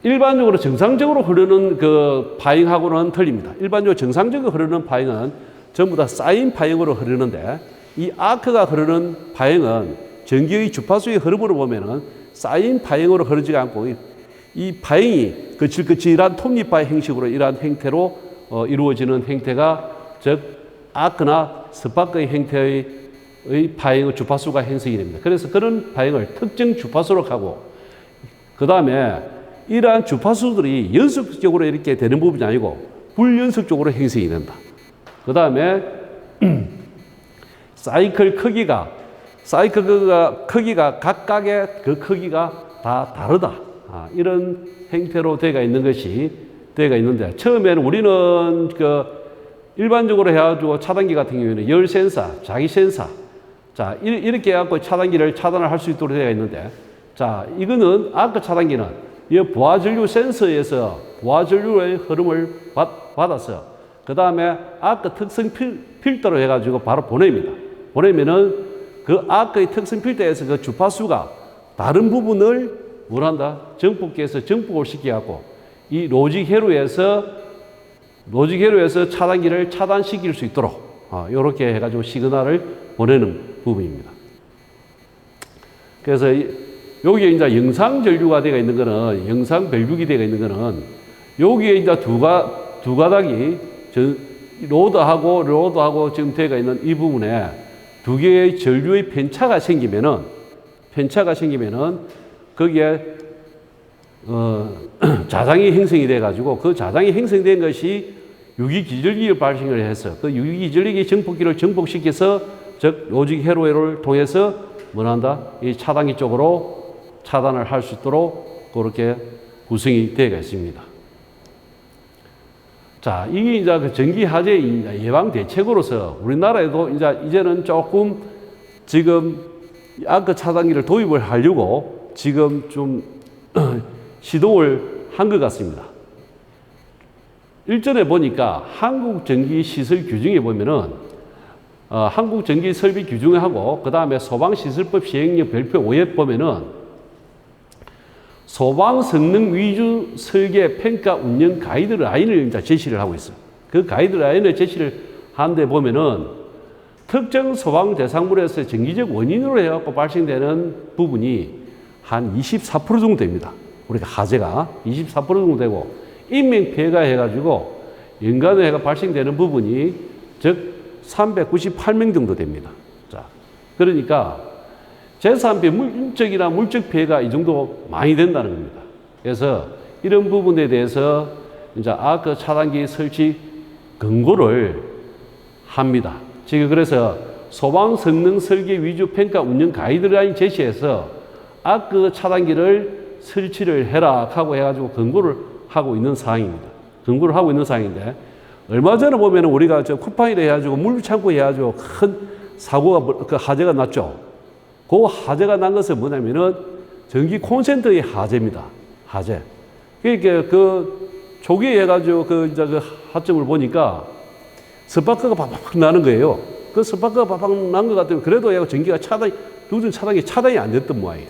일반적으로 정상적으로 흐르는 그 파행하고는 틀립니다. 일반적으로 정상적으로 흐르는 파행은 전부 다 사인 파행으로 흐르는데 이 아크가 흐르는 파행은 전기의 주파수의 흐름으로 보면은 사인 파행으로 흐르지가 않고 이 파행이 거칠거칠한 톱니바의 형식으로 이러한 형태로 이루어지는 형태가 즉 아크나 스파크의 형태의 파행의 주파수가 형성이 됩니다. 그래서 그런 파행을 특정 주파수로 하고 그 다음에 이러한 주파수들이 연속적으로 이렇게 되는 부분이 아니고 불연속적으로 형성이 된다. 그 다음에 사이클 크기가 각각의 그 크기가 다 다르다. 이런 형태로 되어 있는 것이 되어 있는데 처음에는 우리는 그 일반적으로 해가지고 차단기 같은 경우에는 열 센서, 자기 센서 자 이렇게 해갖고 차단기를 차단을 할 수 있도록 되어 있는데 자 이거는 아크 차단기는 이 부하전류 센서에서 부하전류의 흐름을 받아서 그 다음에 아크 특성 필터로 해가지고 바로 보냅니다. 보내면은 그 아크의 특성 필터에서 그 주파수가 다른 부분을 뭘 한다? 정폭기에서 정폭을 시켜갖고 이 로직 회로에서 차단기를 차단시킬 수 있도록 이렇게 해가지고 시그널을 보내는 부분입니다. 그래서 여기에 이제 영상 전류가 되어 있는 거는 영상 벨육이 되어 있는 거는 여기에 이제 두 가닥이 로드하고 지금 되어 있는 이 부분에 두 개의 전류의 편차가 생기면은 거기에 자장이 형성이 돼 가지고 그 자장이 형성된 것이 유기기절기를 발생을 해서 그 유기기절기 정폭기를 정폭시켜서 즉 로직 회로를 통해서 뭘 한다? 이 차단기 쪽으로 차단을 할 수 있도록 그렇게 구성이 되어 있습니다. 자, 이게 이제 그 전기 화재 예방 대책으로서 우리나라에도 이제는 조금 지금 아크 차단기를 도입을 하려고 지금 좀 시도를 한 것 같습니다. 일전에 보니까 한국전기시설 규정에 보면은 한국전기설비 규정하고 그 다음에 소방시설법 시행령 별표 5에 보면은 소방성능 위주 설계 평가 운영 가이드라인을 이제 제시를 하고 있어요. 그 가이드라인을 제시를 하는데 보면은 특정 소방 대상물에서 정기적 원인으로 해갖고 발생되는 부분이 한 24% 정도 됩니다. 우리가 하재가 24% 정도 되고, 인명 피해가 해가지고 연간에 해가 발생되는 부분이 즉 398명 정도 됩니다. 자, 그러니까 재산 피해, 인적이나 물적 피해가 이 정도 많이 된다는 겁니다. 그래서 이런 부분에 대해서 이제 아크 차단기 설치 권고를 합니다. 지금 그래서 소방 성능 설계 위주 평가 운영 가이드라인 제시해서 아크 차단기를 설치를 해라 하고 해가지고 권고를 하고 있는 사항입니다. 권고를 하고 있는 사항인데, 얼마 전에 보면 우리가 저 쿠팡이라 해가지고 물창고 해가지고 큰 사고가, 그 하재가 났죠. 그 하재가 난 것은 뭐냐면은 전기 콘센트의 하재입니다. 하재. 그러니까 그 초기에 해가지고 이제 그 하점을 보니까 스파크가 팍팍 나는 거예요. 그 스파크가 팍팍 난 것 같으면 그래도 얘가 전기가 누전 차단기 차단이 안 됐던 모양이에요.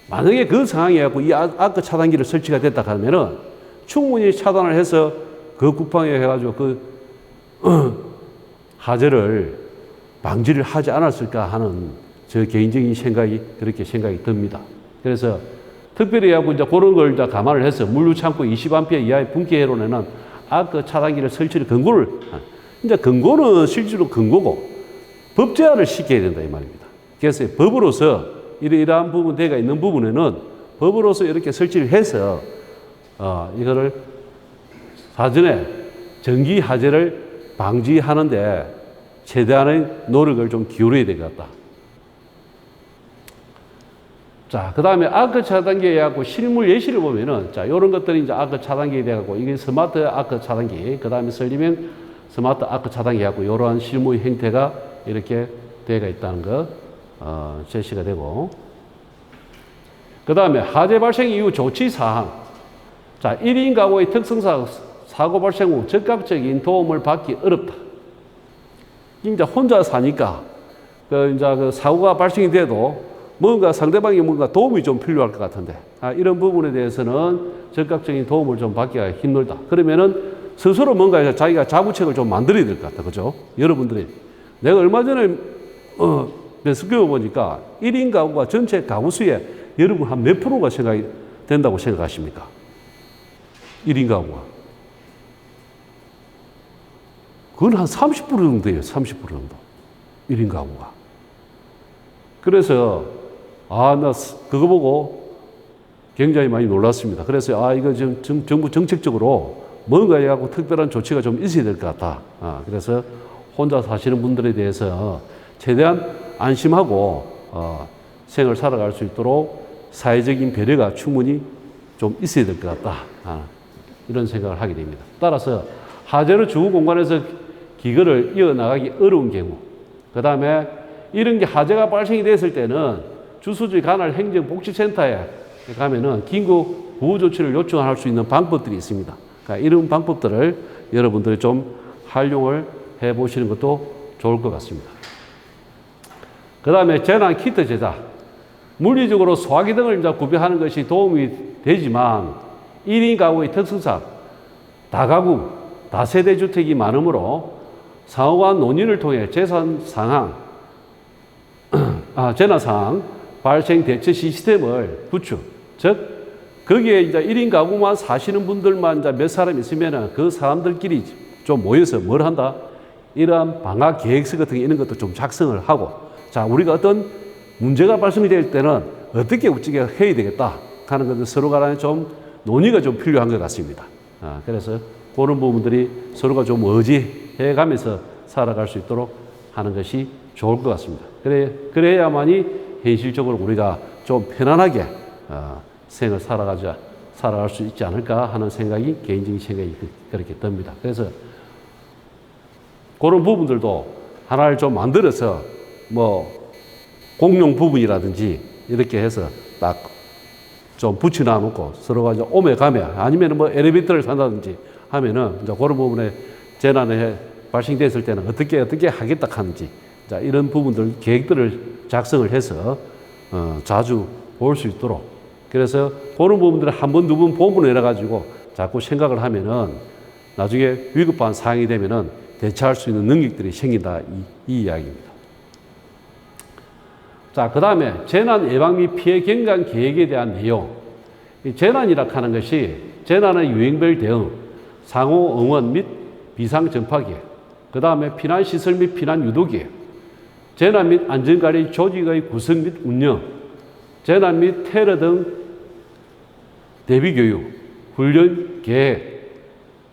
만약에 그 상황이 해갖고 이 아크 차단기를 설치가 됐다 하면은 충분히 차단을 해서 그 쿠팡에 해가지고 하재를 방지를 하지 않았을까 하는 저 개인적인 생각이 그렇게 생각이 듭니다. 그래서 특별히 해갖고 이제 그런 걸 이제 감안을 해서 물류 창고 20A 이하의 분기 해로에는 아크 차단기를 설치를 권고를, 이제 권고는 실제로 권고고 법제화를 시켜야 된다 이 말입니다. 그래서 법으로서 이러한 부분 대가 있는 부분에는 법으로서 이렇게 설치를 해서 이거를 사전에 전기 하재를 방지하는데 최대한의 노력을 좀 기울여야 될 것 같다. 자, 그 다음에 아크 차단기에 해갖고 실물 예시를 보면은, 자, 요런 것들이 이제 아크 차단기에 돼갖고, 이게 스마트 아크 차단기, 그 다음에 설리명 스마트 아크 차단기 해갖고, 요러한 실무 형태가 이렇게 되어 있다는 거, 제시가 되고. 그 다음에 하재 발생 이후 조치 사항. 자, 1인 가구의 특성상 사고 발생 후 적극적인 도움을 받기 어렵다. 이제 혼자 사니까, 이제 사고가 발생이 돼도 뭔가 상대방이 뭔가 도움이 좀 필요할 것 같은데, 이런 부분에 대해서는 적극적인 도움을 좀 받기가 힘들다. 그러면은 스스로 뭔가 자기가 자구책을 좀 만들어야 될 것 같다. 그죠? 여러분들이. 내가 얼마 전에, 매스큐어 보니까 1인 가구가 전체 가구 수에 여러분 한 몇 프로가 생각이 된다고 생각하십니까? 1인 가구가. 그건 한 30% 정도 돼요. 30% 정도. 1인 가구가. 그래서 나 그거 보고 굉장히 많이 놀랐습니다. 그래서 이거 지금 정부 정책적으로 뭔가 해갖고 특별한 조치가 좀 있어야 될 것 같다. 그래서 혼자 사시는 분들에 대해서 최대한 안심하고 생을 살아갈 수 있도록 사회적인 배려가 충분히 좀 있어야 될 것 같다. 이런 생각을 하게 됩니다. 따라서 하재로 주거 공간에서 기거를 이어나가기 어려운 경우, 그 다음에 이런 게 하재가 발생이 됐을 때는 주소지 관할 행정복지센터에 가면은 긴급 구호조치를 요청할 수 있는 방법들이 있습니다. 그러니까 이런 방법들을 여러분들이 좀 활용을 해 보시는 것도 좋을 것 같습니다. 그 다음에 재난 키트 제작. 물리적으로 소화기 등을 이제 구비하는 것이 도움이 되지만 1인 가구의 특성상 다가구, 다세대 주택이 많으므로 상호간 논의를 통해 재난 상황 발생 대처 시스템을 구축. 즉, 거기에 이제 1인 가구만 사시는 분들만 이제 몇 사람 있으면은 그 사람들끼리 좀 모여서 뭘 한다? 이러한 방학 계획서 같은 게 이런 것도 좀 작성을 하고, 자, 우리가 어떤 문제가 발생이 될 때는 어떻게 우찌게 해야 되겠다 하는 것을 서로 간에 좀 논의가 좀 필요한 것 같습니다. 그래서 그런 부분들이 서로가 좀 의지해 가면서 살아갈 수 있도록 하는 것이 좋을 것 같습니다. 그래야만이 현실적으로 우리가 좀 편안하게 생을 살아갈 수 있지 않을까 하는 생각이, 개인적인 생각이 그렇게 듭니다. 그래서 그런 부분들도 하나를 좀 만들어서 공용 부분이라든지 이렇게 해서 딱 좀 붙여놔 놓고 서로가 이제 오며 가며, 아니면 엘리베이터를 산다든지 하면은 이제 그런 부분에 재난이 발생됐을 때는 어떻게 하겠다 하는지, 자, 이런 부분들 계획들을 작성을 해서 자주 볼 수 있도록, 그래서 그런 부분들을 한 번, 두 번 보고 내려가지고 자꾸 생각을 하면은 나중에 위급한 상황이 되면은 대처할 수 있는 능력들이 생긴다. 이 이야기입니다. 자, 그 다음에 재난 예방 및 피해 경감 계획에 대한 내용. 이 재난이라 하는 것이 재난의 유행별 대응, 상호 응원 및 비상 전파 계획, 그 다음에 피난 시설 및 피난 유도 계획, 재난 및 안전관리 조직의 구성 및 운영, 재난 및 테러 등 대비 교육, 훈련 계획,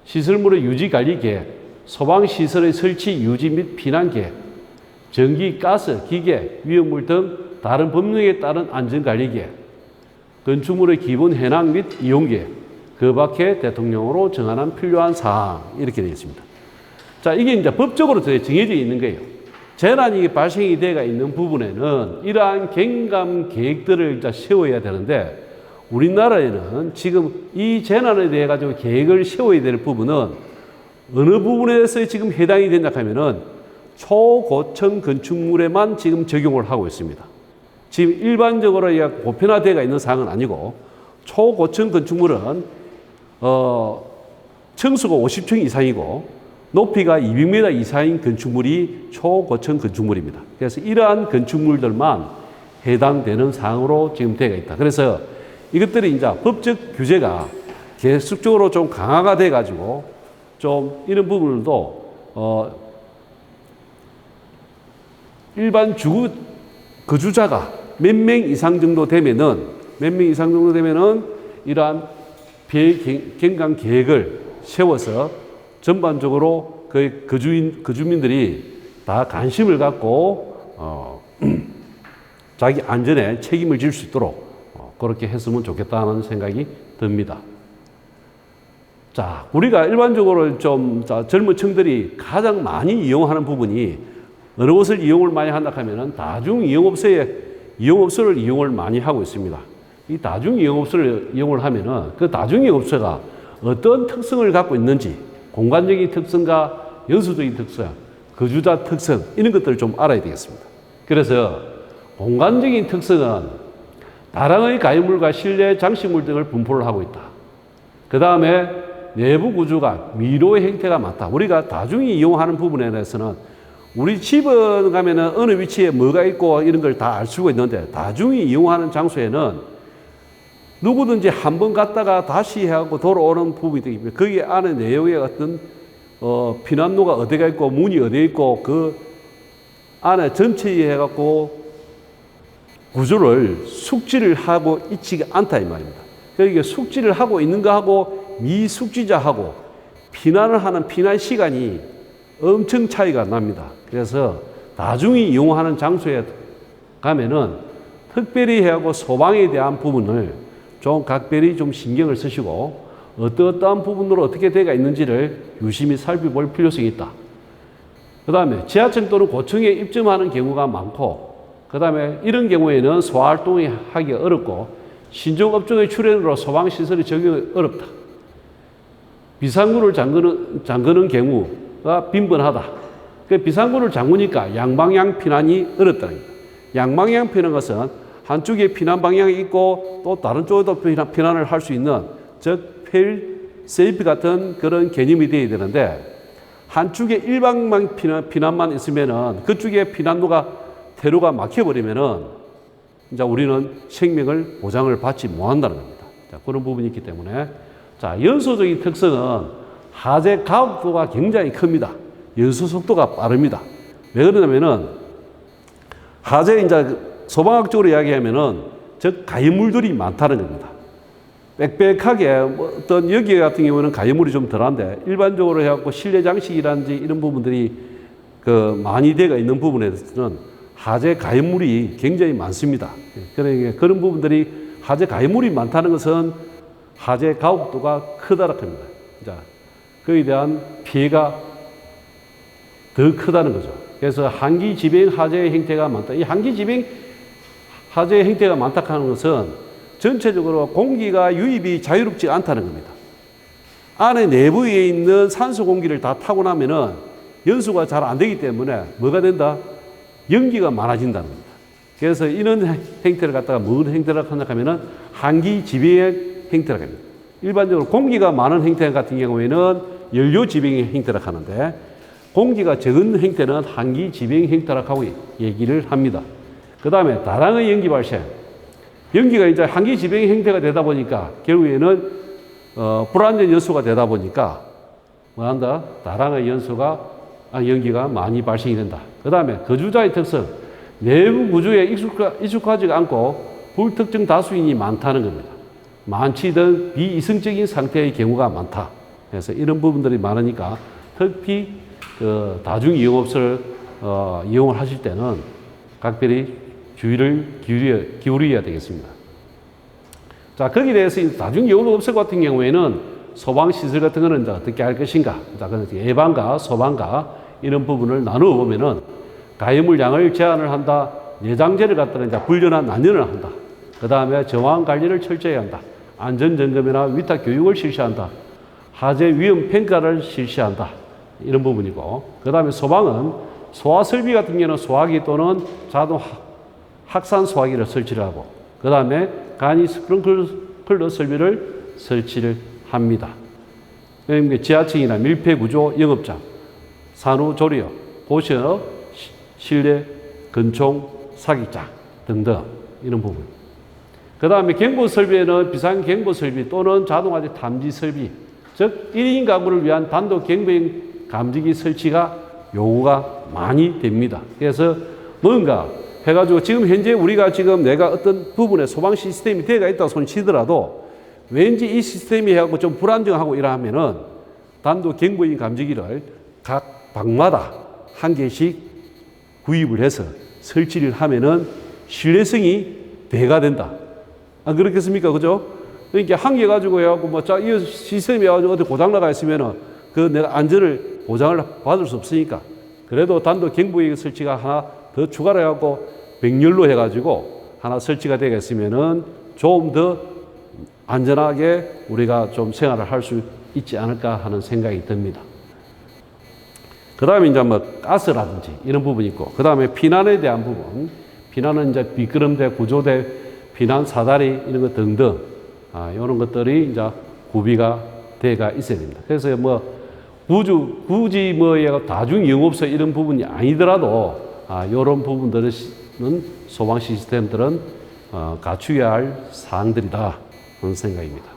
시설물의 유지 관리 계획, 소방시설의 설치 유지 및 피난 계획, 전기, 가스, 기계, 위험물 등 다른 법령에 따른 안전관리 계획, 건축물의 기본 해당 및 이용 계획, 그 밖에 대통령으로 정하는 필요한 사항, 이렇게 되어 있습니다. 자, 이게 이제 법적으로 정해져 있는 거예요. 재난이 발생이 되어 있는 부분에는 이러한 경감 계획들을 이제 세워야 되는데, 우리나라에는 지금 이 재난에 대해 가지고 계획을 세워야 될 부분은 어느 부분에서 지금 해당이 된다 하면은 초고층 건축물에만 지금 적용을 하고 있습니다. 지금 일반적으로 보편화되어 있는 사항은 아니고, 초고층 건축물은 층수가 50층 이상이고 높이가 200m 이상인 건축물이 초고층 건축물입니다. 그래서 이러한 건축물들만 해당되는 사항으로 지금 되어 있다. 그래서 이것들이 이제 법적 규제가 계속적으로 좀 강화가 돼 가지고 좀 이런 부분도 일반 거주자가 몇 명 이상 정도 되면은 이러한 피해 경감 계획을 세워서 전반적으로 그 거주민들이 다 관심을 갖고 자기 안전에 책임을 질 수 있도록 그렇게 했으면 좋겠다는 생각이 듭니다. 자, 우리가 일반적으로 좀 젊은 층들이 가장 많이 이용하는 부분이 어느 것을 이용을 많이 한다 하면은 이용업소를 이용을 많이 하고 있습니다. 이 이용업소를 이용을 하면은 그 이용업소가 어떤 특성을 갖고 있는지, 공간적인 특성과 연수적인 특성, 거주자 특성, 이런 것들을 좀 알아야 되겠습니다. 그래서 공간적인 특성은 다량의 가연물과 실내 장식물 등을 분포를 하고 있다. 그 다음에 내부 구조가 미로의 형태가 많다. 우리가 다중이 이용하는 부분에 대해서는 우리 집에 가면은 어느 위치에 뭐가 있고 이런 걸 다 알 수가 있는데, 다중이 이용하는 장소에는 누구든지 한 번 갔다가 다시 해갖고 돌아오는 부분이 되기 거기 안에 내용의 어떤 피난로가 어디가 있고 문이 어디에 있고 그 안에 전체에 해갖고 구조를 숙지를 하고 있지 않다 이 말입니다. 그러니까 숙지를 하고 있는 거하고 미숙지자하고 피난을 하는 피난 시간이 엄청 차이가 납니다. 그래서 다중이 이용하는 장소에 가면은 특별히 해하고 소방에 대한 부분을 좀 각별히 좀 신경을 쓰시고 어떠한 부분으로 어떻게 되어 있는지를 유심히 살펴볼 필요성이 있다. 그 다음에 지하층 또는 고층에 입점하는 경우가 많고, 그 다음에 이런 경우에는 소활동이 하기 어렵고 신종업종의 출현으로 소방시설이 적용이 어렵다. 비상구를 잠그는 경우가 빈번하다. 그 비상구를 잠그니까 양방향 피난이 어렵다는 겁니다. 양방향 피난 것은 한쪽에 피난 방향이 있고 또 다른 쪽에도 피난을 할 수 있는, 즉 페일 세이프 같은 그런 개념이 되어야 되는데, 한쪽에 일방만 피난만 있으면은 그쪽에 피난로가 대로가 막혀버리면은 이제 우리는 생명을 보장을 받지 못한다는 겁니다. 자, 그런 부분이 있기 때문에, 자, 연소적인 특성은 하재 가속도가 굉장히 큽니다. 연소 속도가 빠릅니다. 왜 그러냐면은 하재 이제 소방학적으로 이야기하면은 즉 가연물들이 많다는 겁니다. 빽빽하게 어떤 여기 같은 경우는 가연물이 좀 덜한데 일반적으로 해갖고 실내 장식이라든지 이런 부분들이 많이 되어 있는 부분에서는 하재 가연물이 굉장히 많습니다. 그러니까 그런 부분들이 하재 가연물이 많다는 것은 하재 가속도가 크다라고 합니다. 자, 그에 대한 피해가 더 크다는 거죠. 그래서 한기 지병 하재의 형태가 많다. 이 한기 지병 하재의 형태가 많다 하는 것은 전체적으로 공기가 유입이 자유롭지 않다는 겁니다. 안에 내부에 있는 산소 공기를 다 타고 나면은 연수가 잘 안 되기 때문에 뭐가 된다? 연기가 많아진다는 겁니다. 그래서 이런 형태를 갖다가 무슨 형태라고 생각하면은 한기 지병의 형태라고 합니다. 일반적으로 공기가 많은 형태 같은 경우에는 연료 지병의 형태라고 하는데, 공기가 적은 형태는 한기 지병 형태라고 얘기를 합니다. 그 다음에 다량의 연기 발생. 연기가 이제 한기 지병 형태가 되다 보니까 결국에는 불완전 연소가 되다 보니까 뭐한다? 다량의 연기가 많이 발생이 된다. 그 다음에 거주자의 특성. 내부 구조에 익숙하지 않고 불특정 다수인이 많다는 겁니다. 많지든 비이성적인 상태의 경우가 많다. 그래서 이런 부분들이 많으니까 특히 다중이용업소를 이용을 하실 때는 각별히 주의를 기울여야 되겠습니다. 자, 거기에 대해서 다중이용업소 같은 경우에는 소방시설 같은 거는 이제 어떻게 할 것인가. 자, 예방과 소방과 이런 부분을 나누어 보면은 가해물 양을 제한을 한다. 내장재를 갖다가 이제 분류나 난연을 한다. 그 다음에 정황 관리를 철저히 한다. 안전점검이나 위탁 교육을 실시한다. 화재 위험 평가를 실시한다. 이런 부분이고, 그 다음에 소방은 소화 설비 같은 경우는 소화기 또는 자동 확산 소화기를 설치를 하고, 그 다음에 간이 스프링클러 설비를 설치를 합니다. 지하층이나 밀폐 구조 영업장, 산후조리업, 고시업, 실내 건총 사격장 등등 이런 부분. 그 다음에 경보 설비에는 비상 경보 설비 또는 자동화재 탐지 설비, 즉 1인 가구를 위한 단독 경보용 감지기 설치가 요구가 많이 됩니다. 그래서 뭔가 해가지고 지금 현재 우리가 지금 내가 어떤 부분에 소방 시스템이 되어 있다고 손치더라도 왠지 이 시스템이 해갖고 좀 불안정하고 이러면은 단독 경보용 감지기를 각 방마다 한 개씩 구입을 해서 설치를 하면은 신뢰성이 배가 된다. 안 그렇겠습니까? 그죠? 그러니까 한 개 가지고 해갖고 뭐, 자, 이 시스템이 해가지고 어디 고장나가 있으면은 그 내가 안전을 보장을 받을 수 없으니까. 그래도 단독 경보용 설치가 하나 더 추가로 해갖고 병렬로 해가지고 하나 설치가 되겠으면은 좀 더 안전하게 우리가 좀 생활을 할 수 있지 않을까 하는 생각이 듭니다. 그 다음에 이제 뭐 가스라든지 이런 부분이 있고, 그 다음에 피난에 대한 부분, 피난은 이제 미끄럼대, 구조대, 피난 사다리 이런 것 등등, 이런 것들이 이제 구비가 돼가 있어야 됩니다. 그래서 뭐 굳이 뭐 다중 영업소 이런 부분이 아니더라도 이런 부분들은 소방 시스템들은 갖추어야 할 사항들이다 하는 생각입니다.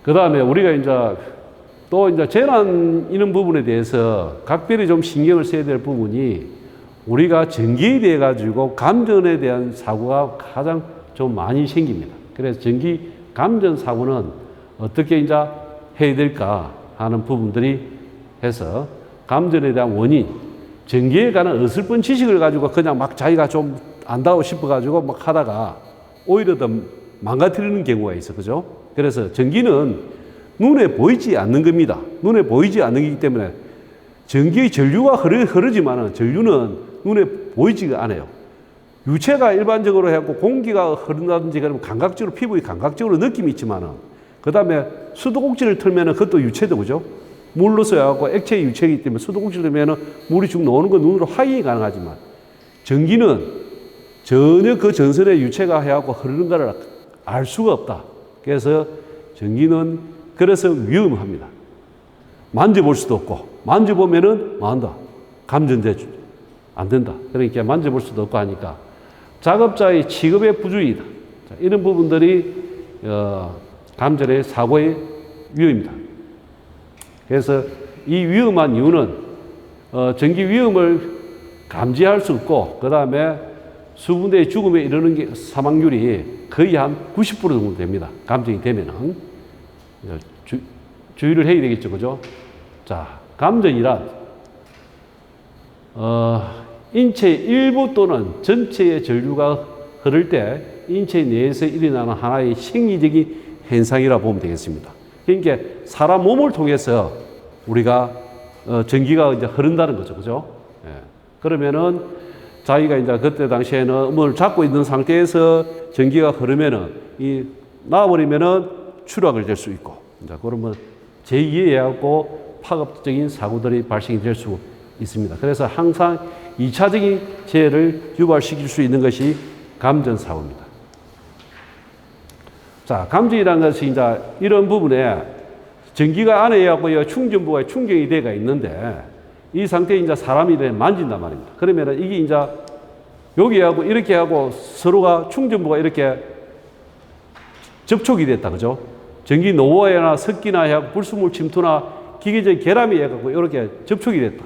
그 다음에 우리가 이제 또 이제 재난 이런 부분에 대해서 각별히 좀 신경을 써야 될 부분이 우리가 전기에 대해 가지고 감전에 대한 사고가 가장 좀 많이 생깁니다. 그래서 전기 감전 사고는 어떻게 이제 해야 될까 하는 부분들이 해서 감전에 대한 원인, 전기에 관한 어설픈 지식을 가지고 그냥 막 자기가 좀 안다고 싶어 가지고 막 하다가 오히려 더 망가뜨리는 경우가 있어. 그죠? 그래서 전기는 눈에 보이지 않는 겁니다. 눈에 보이지 않는 거기 때문에 전기의 전류가 흐르지만 전류는 눈에 보이지가 않아요. 유체가 일반적으로 해갖고 공기가 흐른다든지 그러면 감각적으로 피부에 감각적으로 느낌이 있지만은 그 다음에 수도꼭지를 틀면은 그것도 유체도 그죠? 물로서 해갖고 액체의 유체이기 때문에 수도꼭지를 틀면은 물이 쭉 나오는 건 눈으로 확인이 가능하지만 전기는 전혀 그 전선의 유체가 해갖고 흐르는 것을 알 수가 없다. 그래서 전기는 그래서 위험합니다. 만져볼 수도 없고, 만져보면은 뭐 한다? 감전돼 안 된다. 그러니까 만져볼 수도 없고 하니까 작업자의 취급의 부주의다. 자, 이런 부분들이 감전의 사고의 위험입니다. 그래서 이 위험한 이유는 전기 위험을 감지할 수 없고, 그 다음에 수분대의 죽음에 이르는 게 사망률이 거의 한 90% 정도 됩니다. 감전이 되면은. 주의를 해야 되겠죠. 그죠? 자, 감전이란, 인체 일부 또는 전체의 전류가 흐를 때 인체 내에서 일어나는 하나의 생리적인 현상이라고 보면 되겠습니다. 그러니까 사람 몸을 통해서 우리가 전기가 이제 흐른다는 거죠. 그죠? 예. 그러면은 자기가 이제 그때 당시에는 뭘 잡고 있는 상태에서 전기가 흐르면은 나와버리면은 추락을 될 수 있고, 이제 그러면 제2의 해갖고 파급적인 사고들이 발생이 될 수 있습니다. 그래서 항상 2차적인 재해를 유발시킬 수 있는 것이 감전 사고입니다. 자, 감전이라는 것이 이제 이런 부분에 전기가 안에 하고 충전부가 충전이 돼가 있는데 이 상태에 이제 사람이 만진단 말입니다. 그러면은 이게 이제 여기하고 이렇게 하고 서로가 충전부가 이렇게 접촉이 됐다. 그죠? 전기 노화나 습기나 해갖고 불순물 침투나 기계적 결함이 해갖고 이렇게 접촉이 됐다.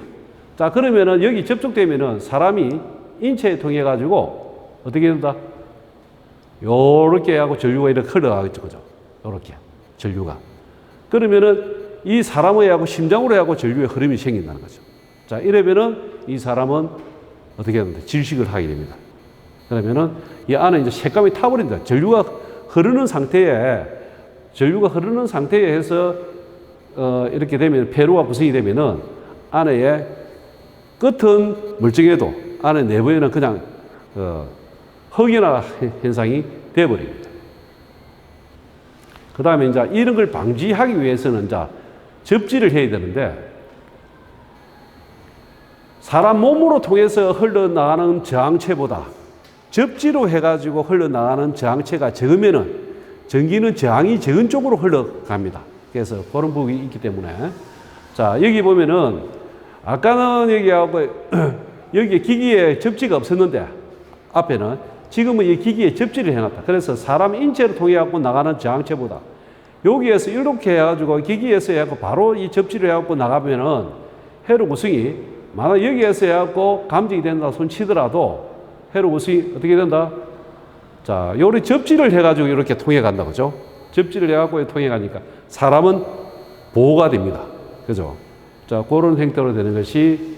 자, 그러면은 여기 접촉되면은 사람이 인체에 통해 가지고 어떻게 된다? 요렇게 하고 전류가 이렇게 흘러가겠죠. 그죠? 요렇게. 전류가. 그러면은 이 사람의 하고 심장으로 하고 전류의 흐름이 생긴다는 거죠. 자, 이러면은 이 사람은 어떻게 됩니까? 질식을 하게 됩니다. 그러면은 이 안에 이제 색감이 타버린다. 전류가 흐르는 상태에 해서 이렇게 되면 폐로가 구성이 되면은 안에 끝은 멀쩡해도 안에 내부에는 그냥 흑연화 현상이 되어버립니다. 그 다음에 이제 이런 걸 방지하기 위해서는 이제 접지를 해야 되는데 사람 몸으로 통해서 흘러나가는 저항체보다 접지로 해가지고 흘러나가는 저항체가 적으면은 전기는 저항이 적은 쪽으로 흘러갑니다. 그래서 그런 부분이 있기 때문에 자, 여기 보면은 아까는 여기하고 여기에 기기에 접지가 없었는데 앞에는 지금은 이 기기에 접지를 해놨다. 그래서 사람 인체를 통해 갖고 나가는 저항체보다 여기에서 이렇게 해가지고 기기에서 해갖고 바로 이 접지를 해갖고 나가면은 회로 구성이 만약 여기에서 해갖고 감지가 된다 손 치더라도 회로 구성이 어떻게 된다? 자, 요리 접지를 해가지고 이렇게 통해 간다. 그죠? 접지를 해갖고 통해 가니까 사람은 보호가 됩니다. 그죠? 자, 그런 형태로 되는 것이,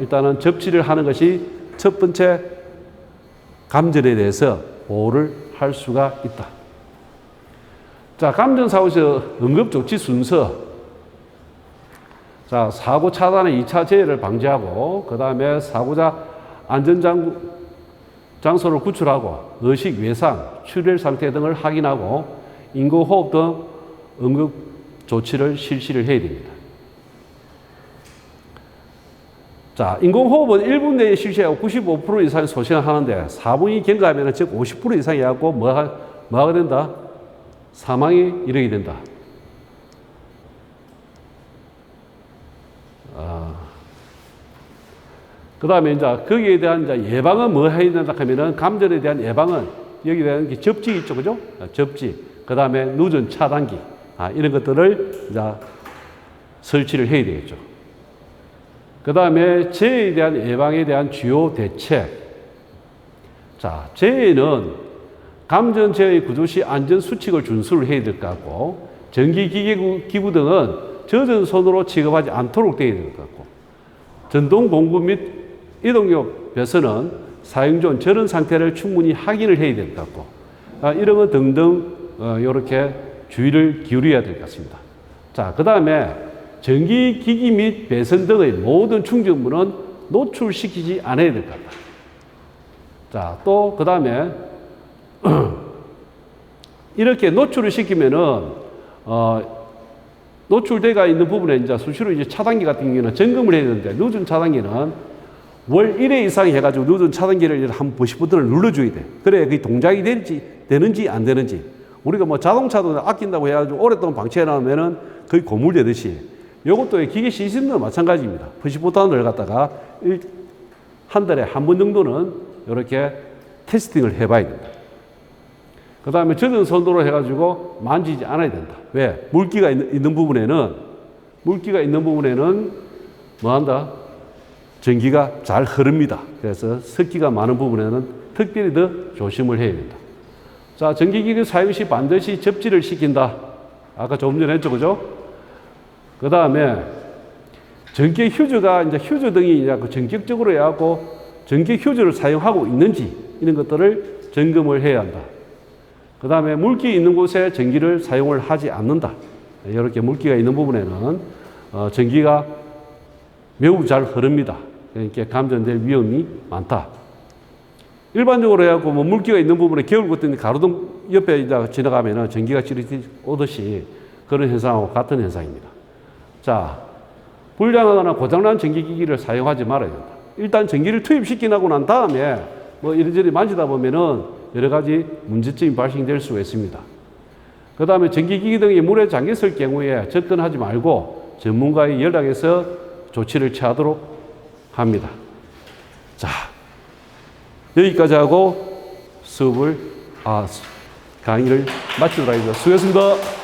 일단은 접지를 하는 것이 첫 번째 감전에 대해서 보호를 할 수가 있다. 자, 감전사고에서 응급조치 순서. 자, 사고 차단의 2차 재해를 방지하고, 그 다음에 사고자 안전장소를 구출하고, 의식, 외상, 출혈 상태 등을 확인하고, 인공호흡 등 응급조치를 실시를 해야 됩니다. 자, 인공호흡은 1분 내에 실시하고 95% 이상 소신을 하는데 4분이 경과하면 즉 50% 이상이 하고 뭐가 된다? 사망이 이르게 된다. 그 다음에 이제 거기에 대한 이제 예방은 뭐 해야 된다 하면은 감전에 대한 예방은 여기에 대한 게 접지 있죠. 그죠? 접지. 그 다음에 누전 차단기. 이런 것들을 이제 설치를 해야 되겠죠. 그 다음에 재해에 대한 예방에 대한 주요 대책. 자, 재해는 감전 재해 구조 시 안전 수칙을 준수를 해야 될 것 같고, 전기기구 등은 젖은 손으로 취급하지 않도록 되어야 될 것 같고, 전동 공구 및 이동용 벼슬은 사용 전 저런 상태를 충분히 확인을 해야 될 것 같고, 이런 것 등등 이렇게 주의를 기울여야 될 것 같습니다. 자, 그 다음에 전기기기 및 배선 등의 모든 충전물은 노출시키지 않아야 될 것 같다. 자, 또 그 다음에 이렇게 노출을 시키면은 노출대가 있는 부분에 이제 수시로 이제 차단기 같은 경우는 점검을 해야 되는데, 누전 차단기는 월 1회 이상 해가지고 누전 차단기를 한 번씩 버튼을 눌러줘야 돼. 그래 그 동작이 되는지 안 되는지. 우리가 뭐 자동차도 아낀다고 해가지고 오랫동안 방치해 놓으면은 거의 고물되듯이 이것도 기계 시스템도 마찬가지입니다. 푸시 보탄을 갖다가 한 달에 한 번 정도는 이렇게 테스팅을 해봐야 된다. 그 다음에 젖은 손으로 해가지고 만지지 않아야 된다. 왜? 물기가 있는 부분에는 뭐 한다? 전기가 잘 흐릅니다. 그래서 습기가 많은 부분에는 특별히 더 조심을 해야 된다. 자, 전기기기 사용 시 반드시 접지를 시킨다. 아까 조금 전에 했죠, 그죠? 그 다음에 전기 휴즈가 이제 휴즈 등이 전격적으로 해갖고 전기 휴즈를 사용하고 있는지 이런 것들을 점검을 해야 한다. 그 다음에 물기 있는 곳에 전기를 사용을 하지 않는다. 이렇게 물기가 있는 부분에는 전기가 매우 잘 흐릅니다. 그러니까 감전될 위험이 많다. 일반적으로 해갖고 뭐 물기가 있는 부분에 겨울 같은 가로등 옆에 이제 지나가면은 전기가 찌릿 오듯이 그런 현상하고 같은 현상입니다. 자, 불량하거나 고장난 전기기기를 사용하지 말아야 된다. 일단 전기를 투입시키고 난 다음에 뭐 이리저리 만지다 보면은 여러 가지 문제점이 발생될 수가 있습니다. 그 다음에 전기기기 등이 물에 잠겼을 경우에 접근하지 말고 전문가에 연락해서 조치를 취하도록 합니다. 자, 여기까지 하고 강의를 마치도록 하겠습니다. 수고하셨습니다.